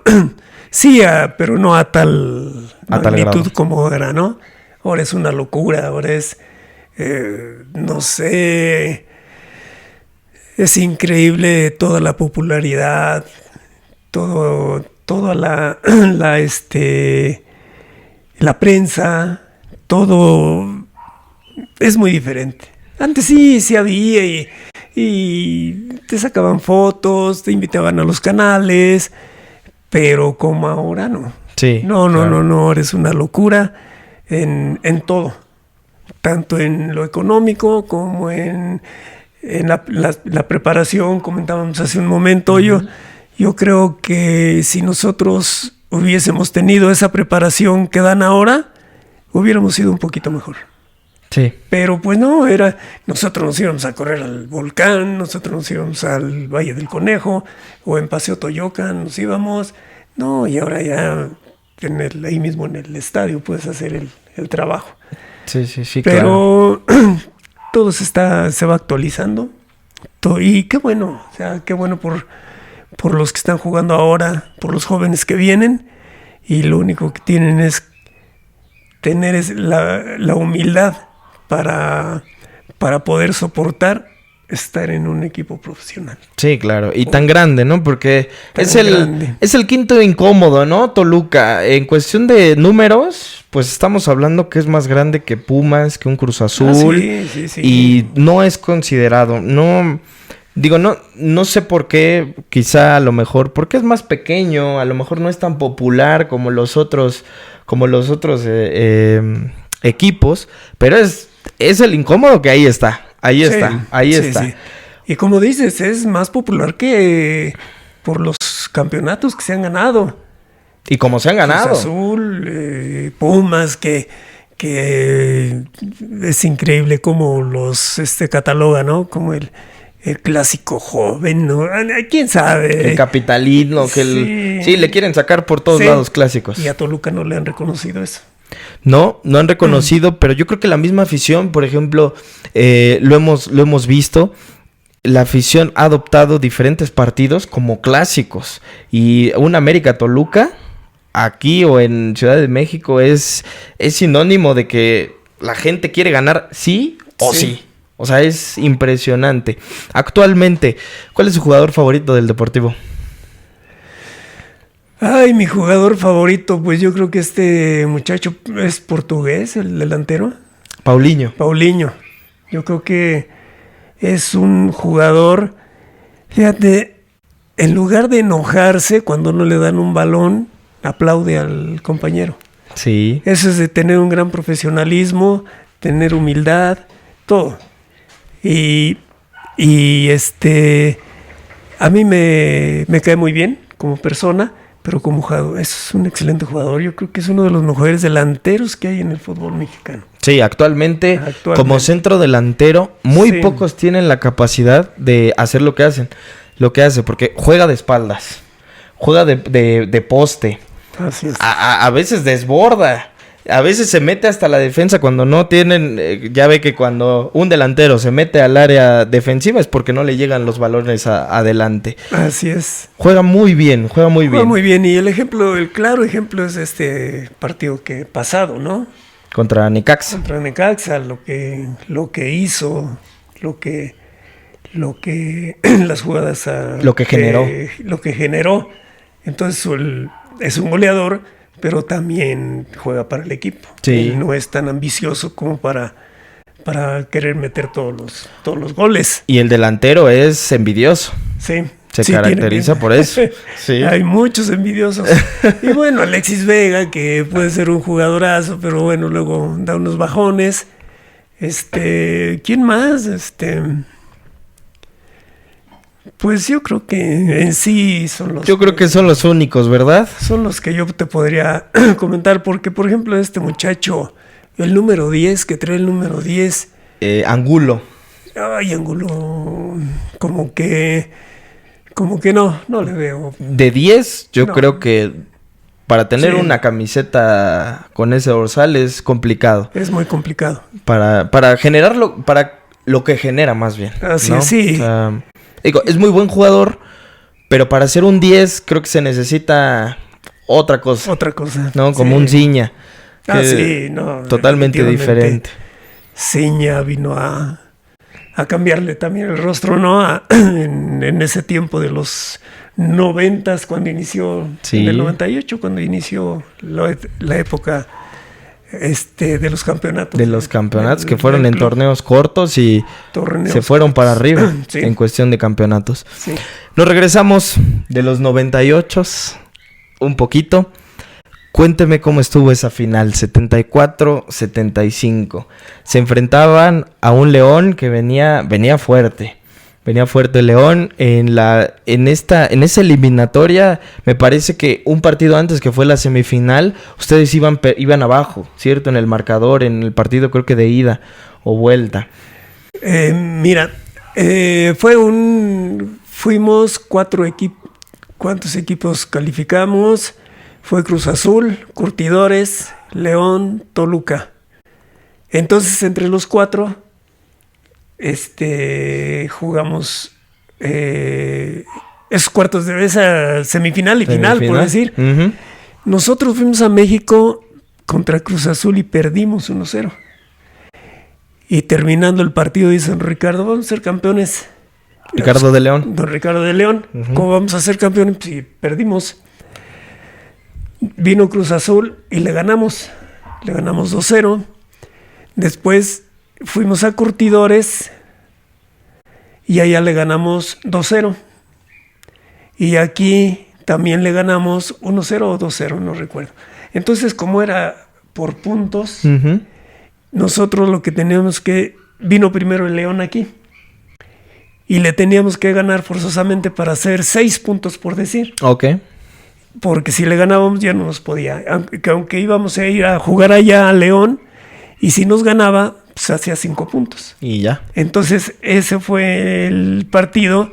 Sí, pero no a tal magnitud grado como era, ¿no? Ahora es una locura, ahora es, no sé, es increíble toda la popularidad, toda la prensa, todo es muy diferente. Antes sí había y te sacaban fotos, te invitaban a los canales, pero como ahora no. Sí. No, ahora es una locura en todo. Tanto en lo económico como en la preparación, comentábamos hace un momento. Uh-huh. Yo creo que si nosotros hubiésemos tenido esa preparación que dan ahora, hubiéramos sido un poquito mejor. Sí. Pero pues no, nosotros nos íbamos a correr al volcán, nosotros nos íbamos al Valle del Conejo, o en Paseo Toyocan nos íbamos. No, y ahora ya ahí mismo en el estadio puedes hacer el trabajo. Sí, pero claro. Todo se va actualizando. Y qué bueno, o sea, qué bueno por los que están jugando ahora, por los jóvenes que vienen, y lo único que tienen es tener la humildad para poder soportar estar en un equipo profesional. Sí, claro. Y tan grande, ¿no? Porque es el quinto incómodo, ¿no? Toluca. En cuestión de números, pues estamos hablando que es más grande que Pumas, que un Cruz Azul. Sí. Y no es considerado. No sé por qué. Quizá a lo mejor porque es más pequeño. A lo mejor no es tan popular como los otros equipos. Pero es el incómodo que ahí está. Ahí está. Sí. Y como dices, es más popular que por los campeonatos que se han ganado. Y como se han ganado. Cruz Azul, Pumas, que es increíble cómo los cataloga, ¿no? Como el clásico joven, ¿no? ¿Quién sabe? El capitalino, sí, le quieren sacar por todos lados clásicos. Y a Toluca no le han reconocido eso. No han reconocido, pero yo creo que la misma afición, por ejemplo, lo hemos visto. La afición ha adoptado diferentes partidos como clásicos. Y un América Toluca, aquí o en Ciudad de México, es sinónimo de que la gente quiere ganar sí o sí. O sea, es impresionante. Actualmente, ¿cuál es su jugador favorito del Deportivo? Ay, mi jugador favorito, pues yo creo que este muchacho es portugués, el delantero. Paulinho. Yo creo que es un jugador, fíjate, en lugar de enojarse cuando no le dan un balón, aplaude al compañero. Sí. Eso es de tener un gran profesionalismo, tener humildad, todo. Y a mí me cae muy bien como persona. Pero como jugador, es un excelente jugador. Yo creo que es uno de los mejores delanteros que hay en el fútbol mexicano. Sí, actualmente. Como centro delantero, muy pocos tienen la capacidad de hacer lo que hacen. lo que hace, porque juega de espaldas, juega de poste, Así es. a veces desborda, a veces se mete hasta la defensa cuando no tienen, ya ve que cuando un delantero se mete al área defensiva es porque no le llegan los balones adelante. Así es. Juega muy bien, juega muy Juega bien. muy bien. Y el claro ejemplo es este partido que pasado, ¿no? Contra Necaxa. Contra Necaxa, lo que hizo, lo que las jugadas Lo que generó. lo que generó. Entonces es un goleador, pero también juega para el equipo. Sí. Él no es tan ambicioso como para querer meter todos los goles. Y el delantero es envidioso. Sí. Se Sí, caracteriza por eso. Sí. Hay muchos envidiosos. Y bueno, Alexis Vega, que puede ser un jugadorazo, pero bueno, luego da unos bajones. ¿Quién más? Pues yo creo que en sí son los... Yo creo que son los únicos, ¿verdad? Son los que yo te podría comentar, porque por ejemplo este muchacho, el número 10, que trae el número 10... Angulo. Ay, Angulo, como que no le veo. De 10, yo No. creo que para tener Sí. una camiseta con ese dorsal es complicado. Es muy complicado. Para generarlo, para lo que genera más bien. Así ¿no? es, sí. O sea, digo, es muy buen jugador, pero para ser un 10 creo que se necesita otra cosa, Otra cosa. ¿no? Como Sí. un Ciña. Ah, que sí, no. Totalmente definitivamente. diferente. Ciña vino a cambiarle también el rostro, ¿no? En ese tiempo de los 90s, cuando inició, Sí. en el 98, cuando inició la época de los campeonatos. De los campeonatos que Del- fueron del en club. torneos cortos y Torneos se fueron para arriba Sí. en cuestión de campeonatos. Sí. Nos regresamos de los 98 un poquito. Cuénteme cómo estuvo esa final, 74-75. Se enfrentaban a un León que venía fuerte. Venía fuerte el León en esa eliminatoria. Me parece que un partido antes, que fue la semifinal, ustedes iban abajo, ¿cierto? En el marcador, en el partido creo que de ida o vuelta. Mira, fuimos 4 equipos. ¿Cuántos equipos calificamos? Fue Cruz Azul, Curtidores, León, Toluca. Entonces, entre los 4, jugamos esos cuartos de esa semifinal y final, por decir. Ujú. Nosotros fuimos a México contra Cruz Azul y perdimos 1-0. Y terminando el partido dice don Ricardo, vamos a ser campeones. Ricardo de León. Don Ricardo de León, Ujú. ¿cómo vamos a ser campeones? Si perdimos. Vino Cruz Azul y le ganamos 2-0. Después fuimos a Curtidores y allá le ganamos 2-0. Y aquí también le ganamos 1-0 o 2-0, no recuerdo. Entonces, como era por puntos, Ujú. nosotros lo que teníamos que... Vino primero el León aquí. Y le teníamos que ganar forzosamente para hacer 6 puntos, por decir. Ok. Porque si le ganábamos ya no nos podía. Aunque íbamos a ir a jugar allá a León, y si nos ganaba, pues hacía 5 puntos. Y ya. Entonces ese fue el partido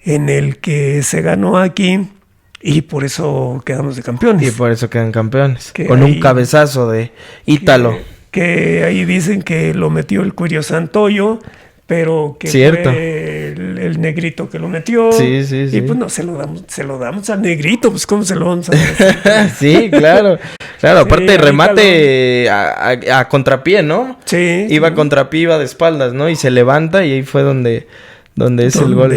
en el que se ganó aquí y por eso quedamos de campeones. Y por eso quedan campeones. Que Con un ahí- cabezazo de Ítalo. Que ahí dicen que lo metió el Cuirio Santoyo, pero que Cierto. fue el negrito que lo metió. Sí, sí, sí. Y pues no, se lo damos al negrito, pues ¿cómo se lo vamos a dar? Sí, claro. Claro, aparte ahorita remate a contrapié, ¿no? Sí. Iba a contrapié, iba de espaldas, ¿no? Y se levanta y ahí fue donde es el gol.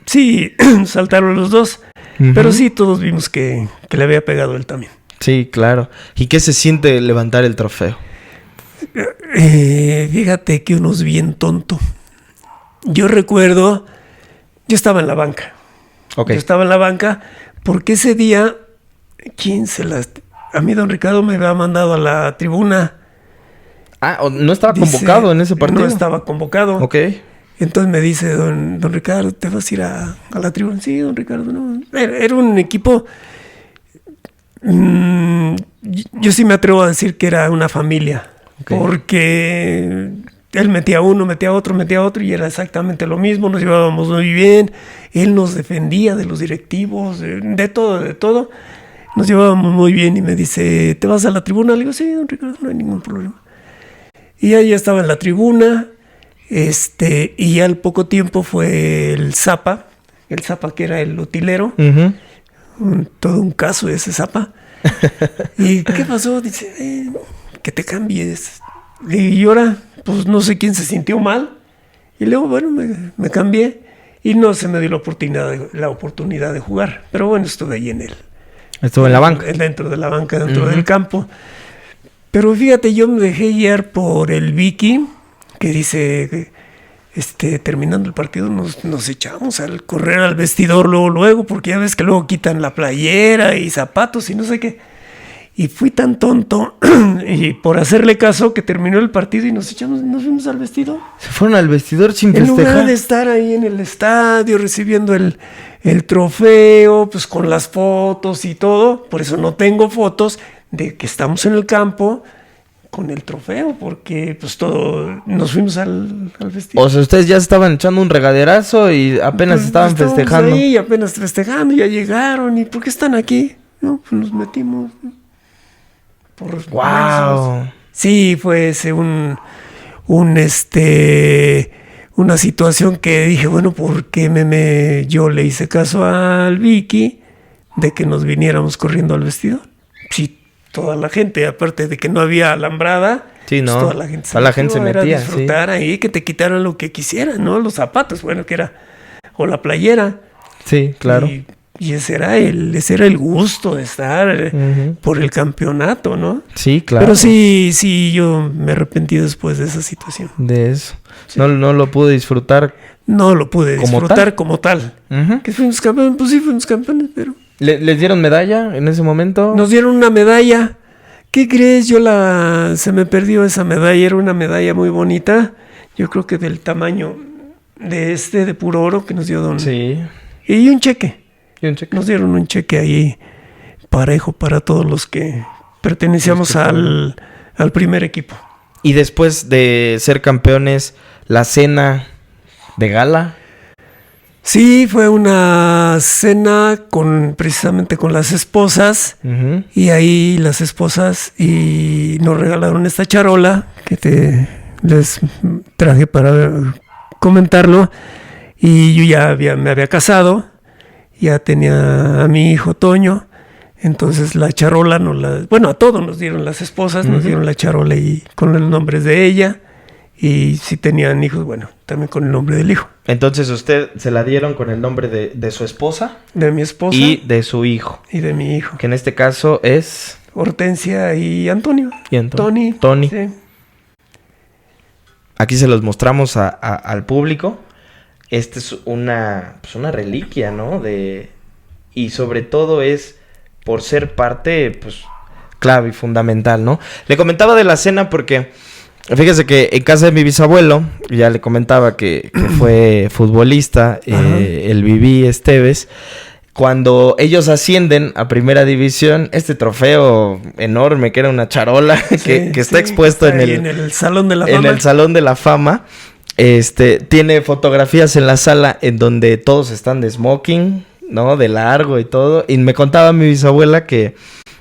Sí, saltaron los dos. Ujú. Pero sí, todos vimos que le había pegado él también. Sí, claro. ¿Y qué se siente levantar el trofeo? Fíjate que uno es bien tonto. Yo recuerdo, yo estaba en la banca. Ok. Yo estaba en la banca porque ese día, a mí don Ricardo me había mandado a la tribuna. Ah, ¿no estaba Dice, convocado en ese partido? No estaba convocado. Ok. Entonces me dice don Ricardo, ¿te vas a ir a la tribuna? Sí, don Ricardo, no. Era un equipo... yo sí me atrevo a decir que era una familia. Ok. Porque él metía uno, metía otro y era exactamente lo mismo, nos llevábamos muy bien, él nos defendía de los directivos, de todo, nos llevábamos muy bien y me dice, ¿te vas a la tribuna? Le digo, sí, don Ricardo, no hay ningún problema. Y ya estaba en la tribuna, y ya al poco tiempo fue el Zapa que era el utilero, todo un caso ese Zapa. ¿Y qué pasó? Dice, que te cambies. Y ahora, pues no sé quién se sintió mal. Y luego, bueno, me cambié y no se me dio la oportunidad de jugar. Pero bueno, estuve ahí Estuvo en la banca. Dentro de la banca, dentro del campo. Pero fíjate, yo me dejé guiar por el Vicky, que dice, terminando el partido nos echamos al correr al vestidor luego, porque ya ves que luego quitan la playera y zapatos y no sé qué. Y fui tan tonto, y por hacerle caso, que terminó el partido y nos fuimos al vestidor. Se fueron al vestidor sin festejar. En lugar de estar ahí en el estadio recibiendo el trofeo, pues con las fotos y todo. Por eso no tengo fotos de que estamos en el campo con el trofeo, porque pues todo, nos fuimos al vestidor. O sea, ustedes ya estaban echando un regaderazo y apenas estaban festejando. Sí, apenas festejando, ya llegaron. ¿Y por qué están aquí? No, pues nos metimos. ¡Wow! Sí, fue ese una situación que dije, bueno, ¿por qué yo le hice caso al Vicky de que nos viniéramos corriendo al vestidor? Sí, toda la gente, aparte de que no había alambrada, sí, no, pues toda la gente se metía, era disfrutar ahí, que te quitaran lo que quisieran, ¿no? Los zapatos, bueno, que era, o la playera. Sí, claro. Y ese era el gusto de estar por el campeonato, ¿no? Sí, claro. Pero sí, yo me arrepentí después de esa situación. De eso. Sí. No lo pude disfrutar. No lo pude disfrutar como tal. Que fuimos campeones, pues sí fuimos campeones, pero... ¿Les dieron medalla en ese momento? Nos dieron una medalla. ¿Qué crees? Se me perdió esa medalla. Era una medalla muy bonita. Yo creo que del tamaño de puro oro que nos dio don... Sí. Y un cheque. Nos dieron un cheque ahí parejo para todos los que pertenecíamos al primer equipo. Y después de ser campeones, la cena de gala. Sí, fue una cena precisamente con las esposas. Y ahí las esposas nos regalaron esta charola que les traje para comentarlo. Y yo ya me había casado. Ya tenía a mi hijo Toño, entonces la charola a todos nos dieron las esposas, nos dieron la charola y con los nombres de ella, y si tenían hijos, bueno, también con el nombre del hijo. Entonces usted se la dieron con el nombre de su esposa. De mi esposa. Y de su hijo. Y de mi hijo. Que en este caso es... Hortensia y Antonio. Tony. Sí. Aquí se los mostramos al público. Esta es una reliquia, ¿no? Y sobre todo es por ser parte, pues, clave y fundamental, ¿no? Le comentaba de la cena porque, fíjese que en casa de mi bisabuelo, ya le comentaba que fue futbolista, el Viví Esteves, cuando ellos ascienden a primera división, este trofeo enorme, que era una charola, que está expuesto en el Salón de la Fama. En el Salón de la Fama. Tiene fotografías en la sala en donde todos están de smoking, ¿no? De largo y todo. Y me contaba mi bisabuela que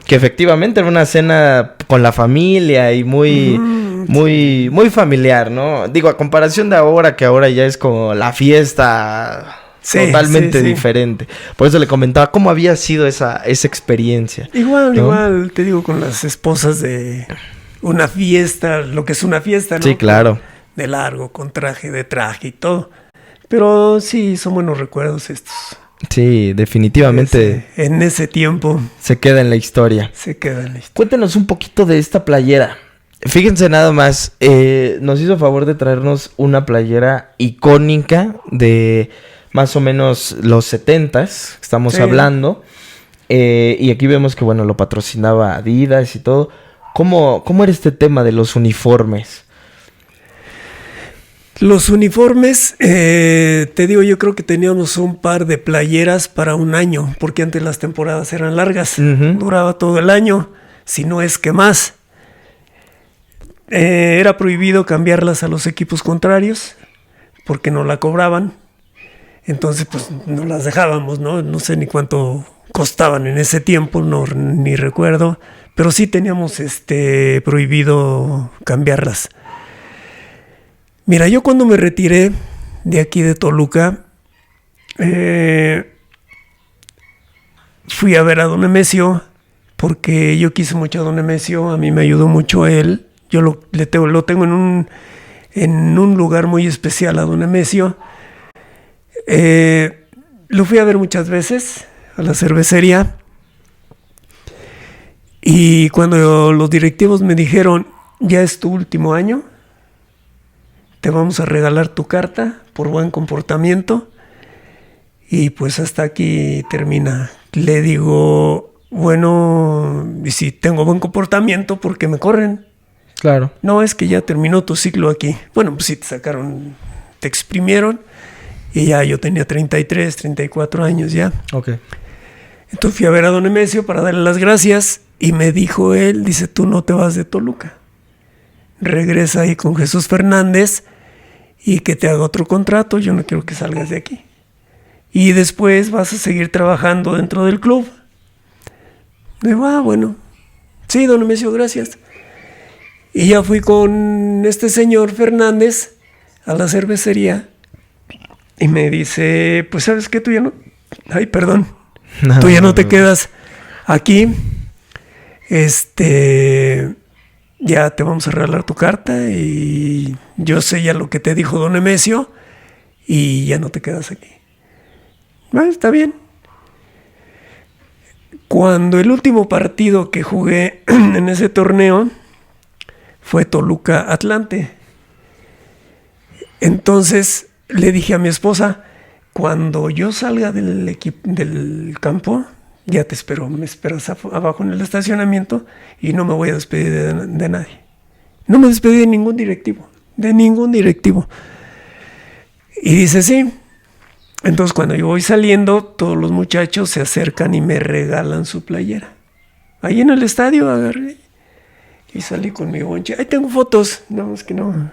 efectivamente era una cena con la familia y muy familiar, ¿no? Digo, a comparación de ahora, que ahora ya es como la fiesta totalmente diferente. Por eso le comentaba cómo había sido esa experiencia. Igual, te digo, con las esposas de una fiesta, lo que es una fiesta, ¿no? Sí, claro. De largo, con traje y todo. Pero sí, son buenos recuerdos estos. Sí, definitivamente. En ese tiempo. Se queda en la historia. Cuéntenos un poquito de esta playera. Fíjense nada más, nos hizo favor de traernos una playera icónica de más o menos los 70s, estamos hablando. Y aquí vemos que, bueno, lo patrocinaba Adidas y todo. ¿Cómo era este tema de los uniformes? Los uniformes, te digo, yo creo que teníamos un par de playeras para un año, porque antes las temporadas eran largas, duraba todo el año, si no es que más. era prohibido cambiarlas a los equipos contrarios porque no la cobraban. Entonces, pues, no las dejábamos, ¿no? No sé ni cuánto costaban en ese tiempo, ni recuerdo. Pero sí teníamos prohibido cambiarlas. Mira, yo cuando me retiré de aquí de Toluca, fui a ver a don Nemesio, porque yo quise mucho a don Nemesio, a mí me ayudó mucho él. Yo lo tengo en un lugar muy especial a don Nemesio. Lo fui a ver muchas veces a la cervecería, y cuando los directivos me dijeron, ya es tu último año, te vamos a regalar tu carta por buen comportamiento, y pues hasta aquí termina. Le digo, bueno, y si tengo buen comportamiento, ¿por qué me corren? Claro. No, es que ya terminó tu ciclo aquí. Bueno, pues sí, te exprimieron, y ya yo tenía 33, 34 años ya. Ok. Entonces fui a ver a don Nemesio para darle las gracias, y me dijo él, dice, tú no te vas de Toluca. Regresa ahí con Jesús Fernández y que te haga otro contrato, yo no quiero que salgas de aquí. Y después vas a seguir trabajando dentro del club. Digo, bueno, sí, don Nemesio, gracias. Y ya fui con este señor Fernández a la cervecería, y me dice, pues sabes qué, tú ya no, tú ya no te quedas aquí, ya te vamos a regalar tu carta, y yo sé ya lo que te dijo don Nemesio, y ya no te quedas aquí. Está bien. Cuando el último partido que jugué en ese torneo fue Toluca Atlante, entonces le dije a mi esposa, cuando yo salga del campo, ya te espero, me esperas abajo en el estacionamiento, y no me voy a despedir de nadie. No me despedí de ningún directivo. Y dice, sí. Entonces cuando yo voy saliendo, todos los muchachos se acercan y me regalan su playera. Ahí en el estadio agarré y salí con mi bonche. Ahí tengo fotos, no, es que no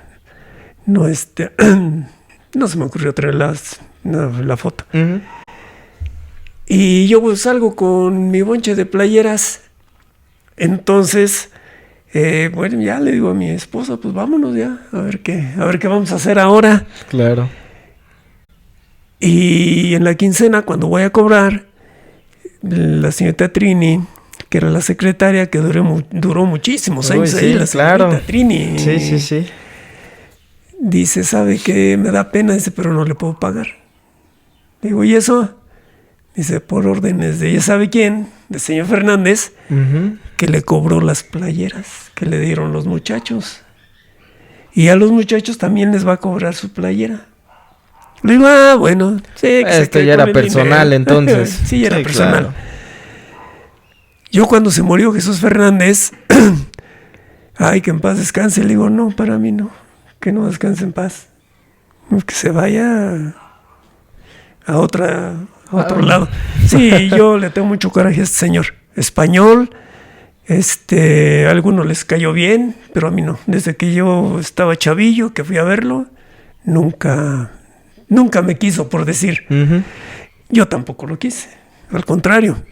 se me ocurrió traer la foto. Uh-huh. Y yo pues salgo con mi bonche de playeras. Entonces, bueno, ya le digo a mi esposa, pues vámonos ya, a ver qué vamos a hacer ahora. Claro. Y en la quincena, cuando voy a cobrar, la señorita Trini, que era la secretaria, que duró muchísimos años ahí, la señorita Trini. Sí. Dice, ¿sabe qué? Me da pena, dice, pero no le puedo pagar. Digo, ¿y eso? Dice, por órdenes de, ¿ya sabe quién? Del señor Fernández, uh-huh, que le cobró las playeras que le dieron los muchachos. Y a los muchachos también les va a cobrar su playera. Le digo, bueno. Sí, esto ya era personal, entonces. Sí, ya era personal. Claro. Yo cuando se murió Jesús Fernández, ay, que en paz descanse, le digo, no, para mí no, que no descanse en paz. Que se vaya a otro lado. Sí, yo le tengo mucho coraje a este señor. Español, a algunos les cayó bien, pero a mí no. Desde que yo estaba chavillo, que fui a verlo, nunca me quiso, por decir. Uh-huh. Yo tampoco lo quise, al contrario.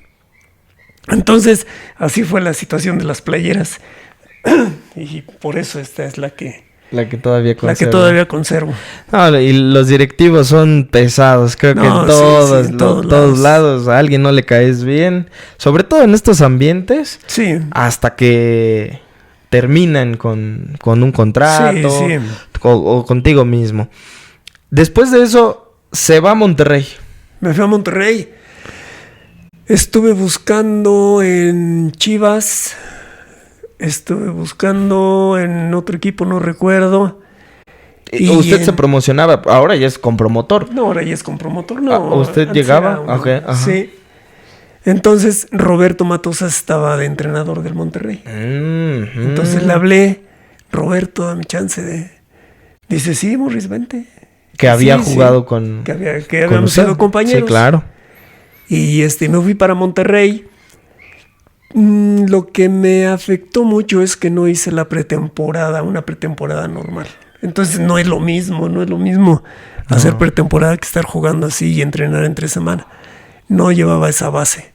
Entonces, así fue la situación de las playeras. Y por eso esta es la que todavía conservo. No, y los directivos son pesados. Creo que en todos lados a alguien no le caes bien. Sobre todo en estos ambientes. Sí. Hasta que terminan con un contrato. Sí. O contigo mismo. Después de eso, se va a Monterrey. Me fui a Monterrey. Estuve buscando en Chivas. Estuve buscando en otro equipo, no recuerdo. Y ¿usted se promocionaba? Ahora ya es con promotor. No, ahora ya es con promotor, no. ¿Usted llegaba? Okay, sí. Entonces, Roberto Matosas estaba de entrenador del Monterrey. Mm-hmm. Entonces le hablé, Roberto, dame chance de... Dice, sí, Morris, vente. Que había jugado con... Que habíamos sido compañeros. Sí, claro. Y me fui para Monterrey. Lo que me afectó mucho es que no hice una pretemporada normal. Entonces no es lo mismo hacer pretemporada que estar jugando así y entrenar entre semana. No llevaba esa base.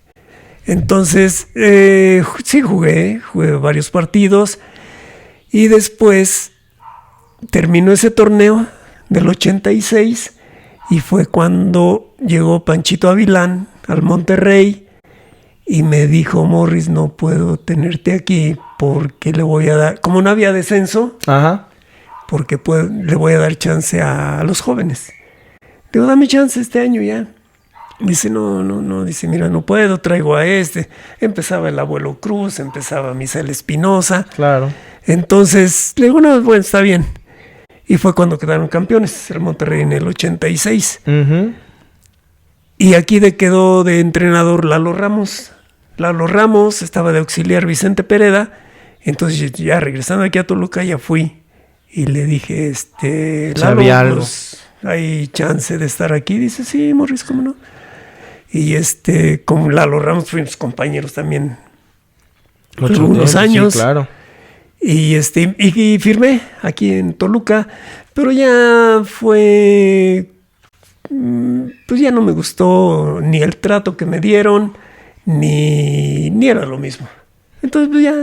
Entonces, sí jugué varios partidos y después terminó ese torneo del 86 y fue cuando llegó Panchito Avilán al Monterrey y me dijo: Morris, no puedo tenerte aquí porque le voy a dar, como no había descenso, Ajá. porque le voy a dar chance a los jóvenes. Digo, dame chance este año ya. Dice, no, dice, mira, no puedo, traigo a este. Empezaba el Abuelo Cruz, empezaba Misael Espinosa. Claro. Entonces, le digo, no, bueno, está bien. Y fue cuando quedaron campeones, el Monterrey en el 86. Uh-huh. Y aquí quedó de entrenador Lalo Ramos. Lalo Ramos, estaba de auxiliar Vicente Pereda. Entonces, ya regresando aquí a Toluca, ya fui. Y le dije, Lalo, pues, hay chance de estar aquí. Dice, sí, Morris, ¿cómo no? Y con Lalo Ramos fuimos compañeros también algunos años. Sí, claro. Y firmé aquí en Toluca, pero ya fue, pues ya no me gustó ni el trato que me dieron, ni era lo mismo. Entonces pues ya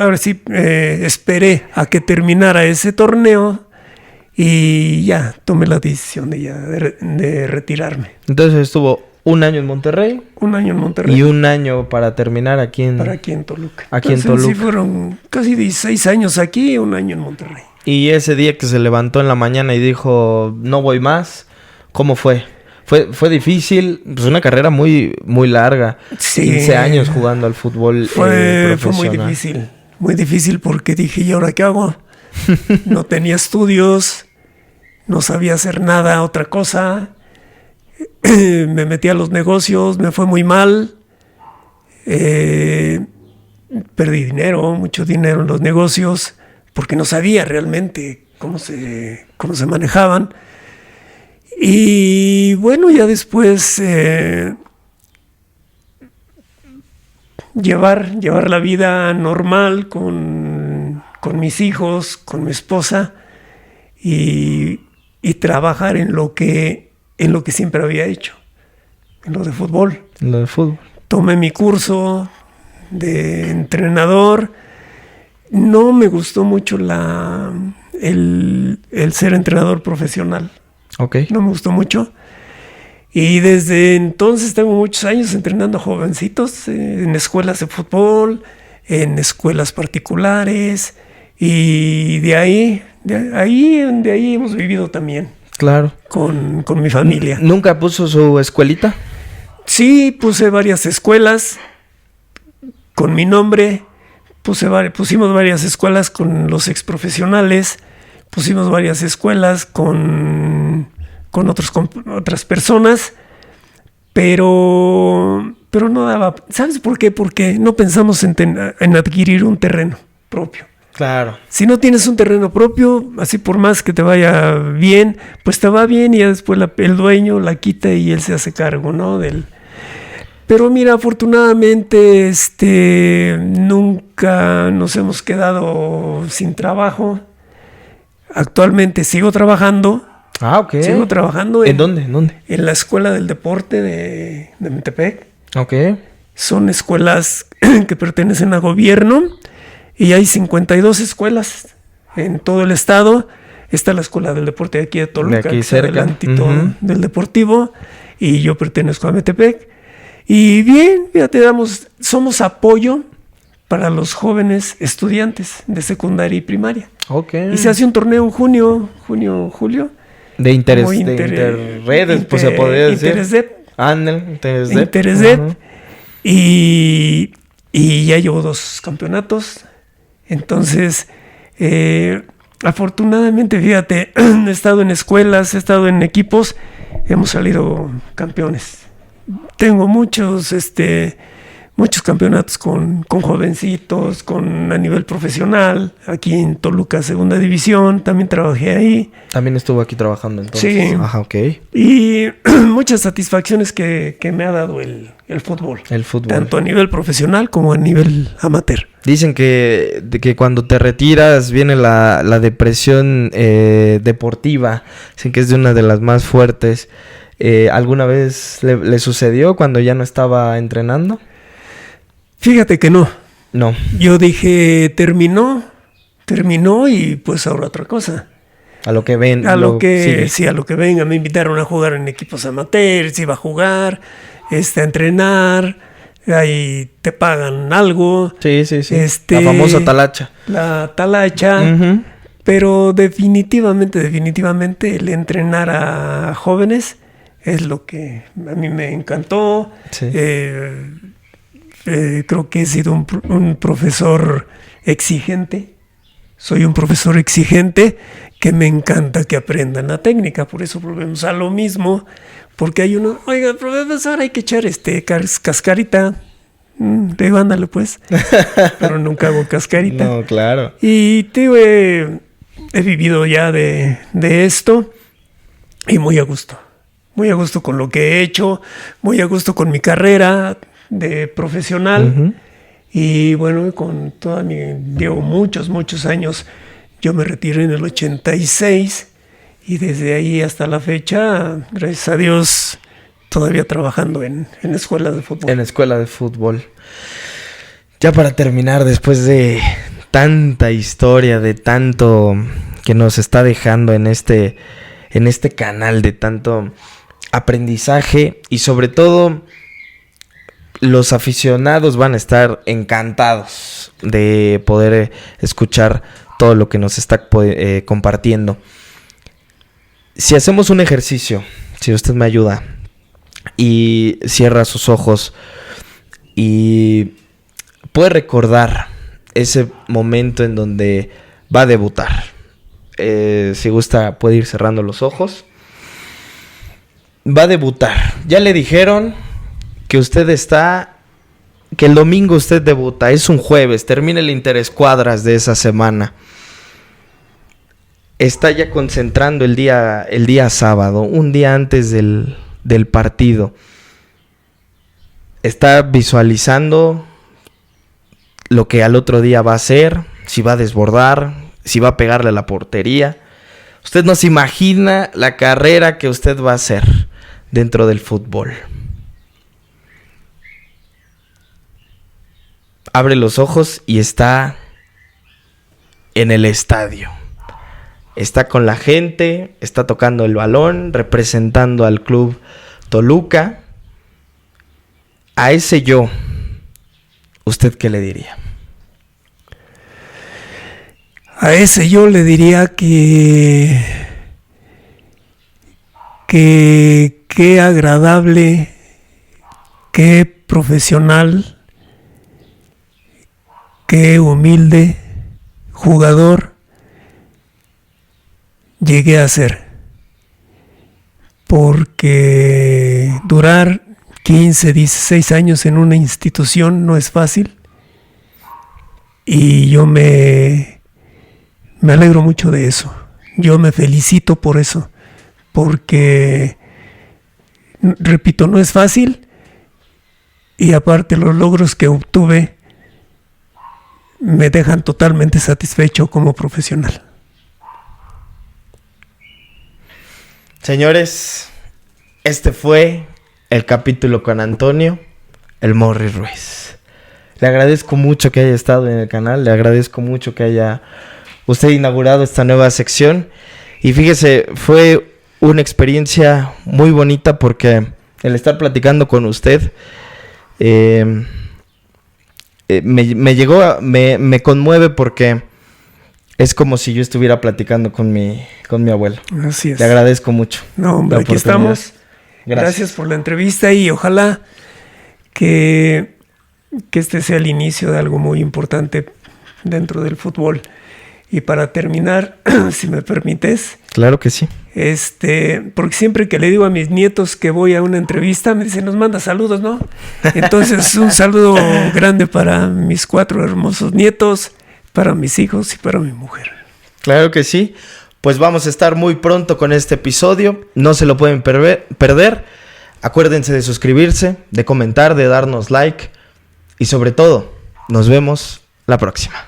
ahora sí, esperé a que terminara ese torneo y ya tomé la decisión de retirarme. Entonces estuvo un año en Monterrey. Un año en Monterrey. Y un año para terminar aquí en Toluca. Aquí en Toluca. Sí, fueron casi 16 años aquí y un año en Monterrey. Y ese día que se levantó en la mañana y dijo, no voy más, ¿cómo fue? Fue difícil, pues una carrera muy, muy larga. Sí. 15 años jugando al fútbol profesional. Fue muy difícil porque dije, ¿y ahora qué hago? No tenía estudios, no sabía hacer nada, otra cosa. Me metí a los negocios, me fue muy mal. Perdí mucho dinero en los negocios, porque no sabía realmente cómo se manejaban. Y bueno, ya después llevar la vida normal con mis hijos, con mi esposa y trabajar en lo que siempre había hecho, en lo de fútbol. Lo de fútbol. Tomé mi curso de entrenador. No me gustó mucho el ser entrenador profesional. Okay. No me gustó mucho. Y desde entonces tengo muchos años entrenando jovencitos en escuelas de fútbol, en escuelas particulares. Y de ahí hemos vivido también. Claro. Con mi familia. ¿Nunca puso su escuelita? Sí, puse varias escuelas con mi nombre. Pusimos varias escuelas con los exprofesionales. Pusimos varias escuelas con otras personas. Pero no daba. ¿Sabes por qué? Porque no pensamos en adquirir un terreno propio. Claro. Si no tienes un terreno propio, así por más que te vaya bien, pues te va bien y ya después el dueño la quita y él se hace cargo, ¿no? Pero mira, afortunadamente nunca nos hemos quedado sin trabajo. Actualmente sigo trabajando. Ah, ok. Sigo trabajando. ¿En dónde? En la Escuela del Deporte de Metepec. Ok. Son escuelas que pertenecen al gobierno. Y hay 52 escuelas en todo el estado. Está la Escuela del Deporte de aquí de Toluca, de aquí cerca, adelantito del Deportivo, y yo pertenezco a Metepec. Y bien, fíjate, somos apoyo para los jóvenes estudiantes de secundaria y primaria. Okay. Y se hace un torneo en julio. De interredes, pues se podría decir. Interesdep. Uh-huh. Y ya llevo 2 campeonatos. Entonces, afortunadamente, fíjate, he estado en escuelas, he estado en equipos, hemos salido campeones. Tengo muchos muchos campeonatos con jovencitos, a nivel profesional, aquí en Toluca, segunda división, también trabajé ahí. También estuvo aquí trabajando entonces. Sí. Ajá, ok. Y muchas satisfacciones que me ha dado el fútbol. El fútbol. Tanto a nivel profesional como a nivel amateur. Dicen que cuando te retiras viene la depresión deportiva. Dicen que es de una de las más fuertes. ¿Alguna vez le sucedió cuando ya no estaba entrenando? Fíjate que no. No. Yo dije, terminó y pues ahora otra cosa. A lo que ven. A lo que venga. Me invitaron a jugar en equipos amateurs, iba a jugar, a entrenar, ahí te pagan algo. Sí. La famosa talacha. La talacha. Uh-huh. Pero definitivamente el entrenar a jóvenes es lo que a mí me encantó. Sí. Creo que he sido un profesor exigente. Soy un profesor exigente que me encanta que aprendan la técnica. Por eso volvemos a lo mismo. Porque hay uno, oiga, profesor, hay que echar cascarita. Le digo, ándale pues. Pero nunca hago cascarita. No, claro. Y he vivido ya de esto y muy a gusto. Muy a gusto con lo que he hecho, muy a gusto con mi carrera de profesional. Uh-huh. Y bueno, con llevo muchos años. Yo me retiré en el 86 y desde ahí hasta la fecha, gracias a Dios, todavía trabajando en escuelas de fútbol. En escuela de fútbol. Ya para terminar, después de tanta historia, de tanto que nos está dejando en este canal, de tanto aprendizaje y sobre todo los aficionados van a estar encantados de poder escuchar todo lo que nos está compartiendo. Si hacemos un ejercicio, si usted me ayuda y cierra sus ojos y puede recordar ese momento en donde va a debutar. Si gusta puede ir cerrando los ojos. Va a debutar. Ya le dijeron que que el domingo usted debuta. Es un jueves, termina el interescuadras de esa semana. Está ya concentrando el día sábado, un día antes del partido. Está visualizando lo que al otro día va a hacer, si va a desbordar, si va a pegarle a la portería. Usted no se imagina la carrera que usted va a hacer dentro del fútbol. Abre los ojos y está en el estadio. Está con la gente, está tocando el balón, representando al club Toluca. A ese yo, ¿usted qué le diría? A ese yo le diría que qué agradable, qué profesional, qué humilde jugador llegué a ser. Porque durar 15, 16 años en una institución no es fácil. Y yo me alegro mucho de eso. Yo me felicito por eso. Porque, repito, no es fácil. Y aparte los logros que obtuve me dejan totalmente satisfecho como profesional. Señores, este fue el capítulo con Antonio, el Morri Ruiz. Le agradezco mucho que haya estado en el canal, le agradezco mucho que haya usted inaugurado esta nueva sección. Y fíjese, fue una experiencia muy bonita porque el estar platicando con usted me conmueve porque es como si yo estuviera platicando con mi abuelo. Así es. Le agradezco mucho. No, hombre, aquí estamos. Gracias por la entrevista y ojalá que este sea el inicio de algo muy importante dentro del fútbol. Y para terminar, si me permites. Claro que sí. Porque siempre que le digo a mis nietos que voy a una entrevista, me dicen, nos manda saludos, ¿no? Entonces, un saludo grande para mis 4 hermosos nietos, para mis hijos y para mi mujer. Claro que sí. Pues vamos a estar muy pronto con este episodio. No se lo pueden perder. Acuérdense de suscribirse, de comentar, de darnos like. Y sobre todo, nos vemos la próxima.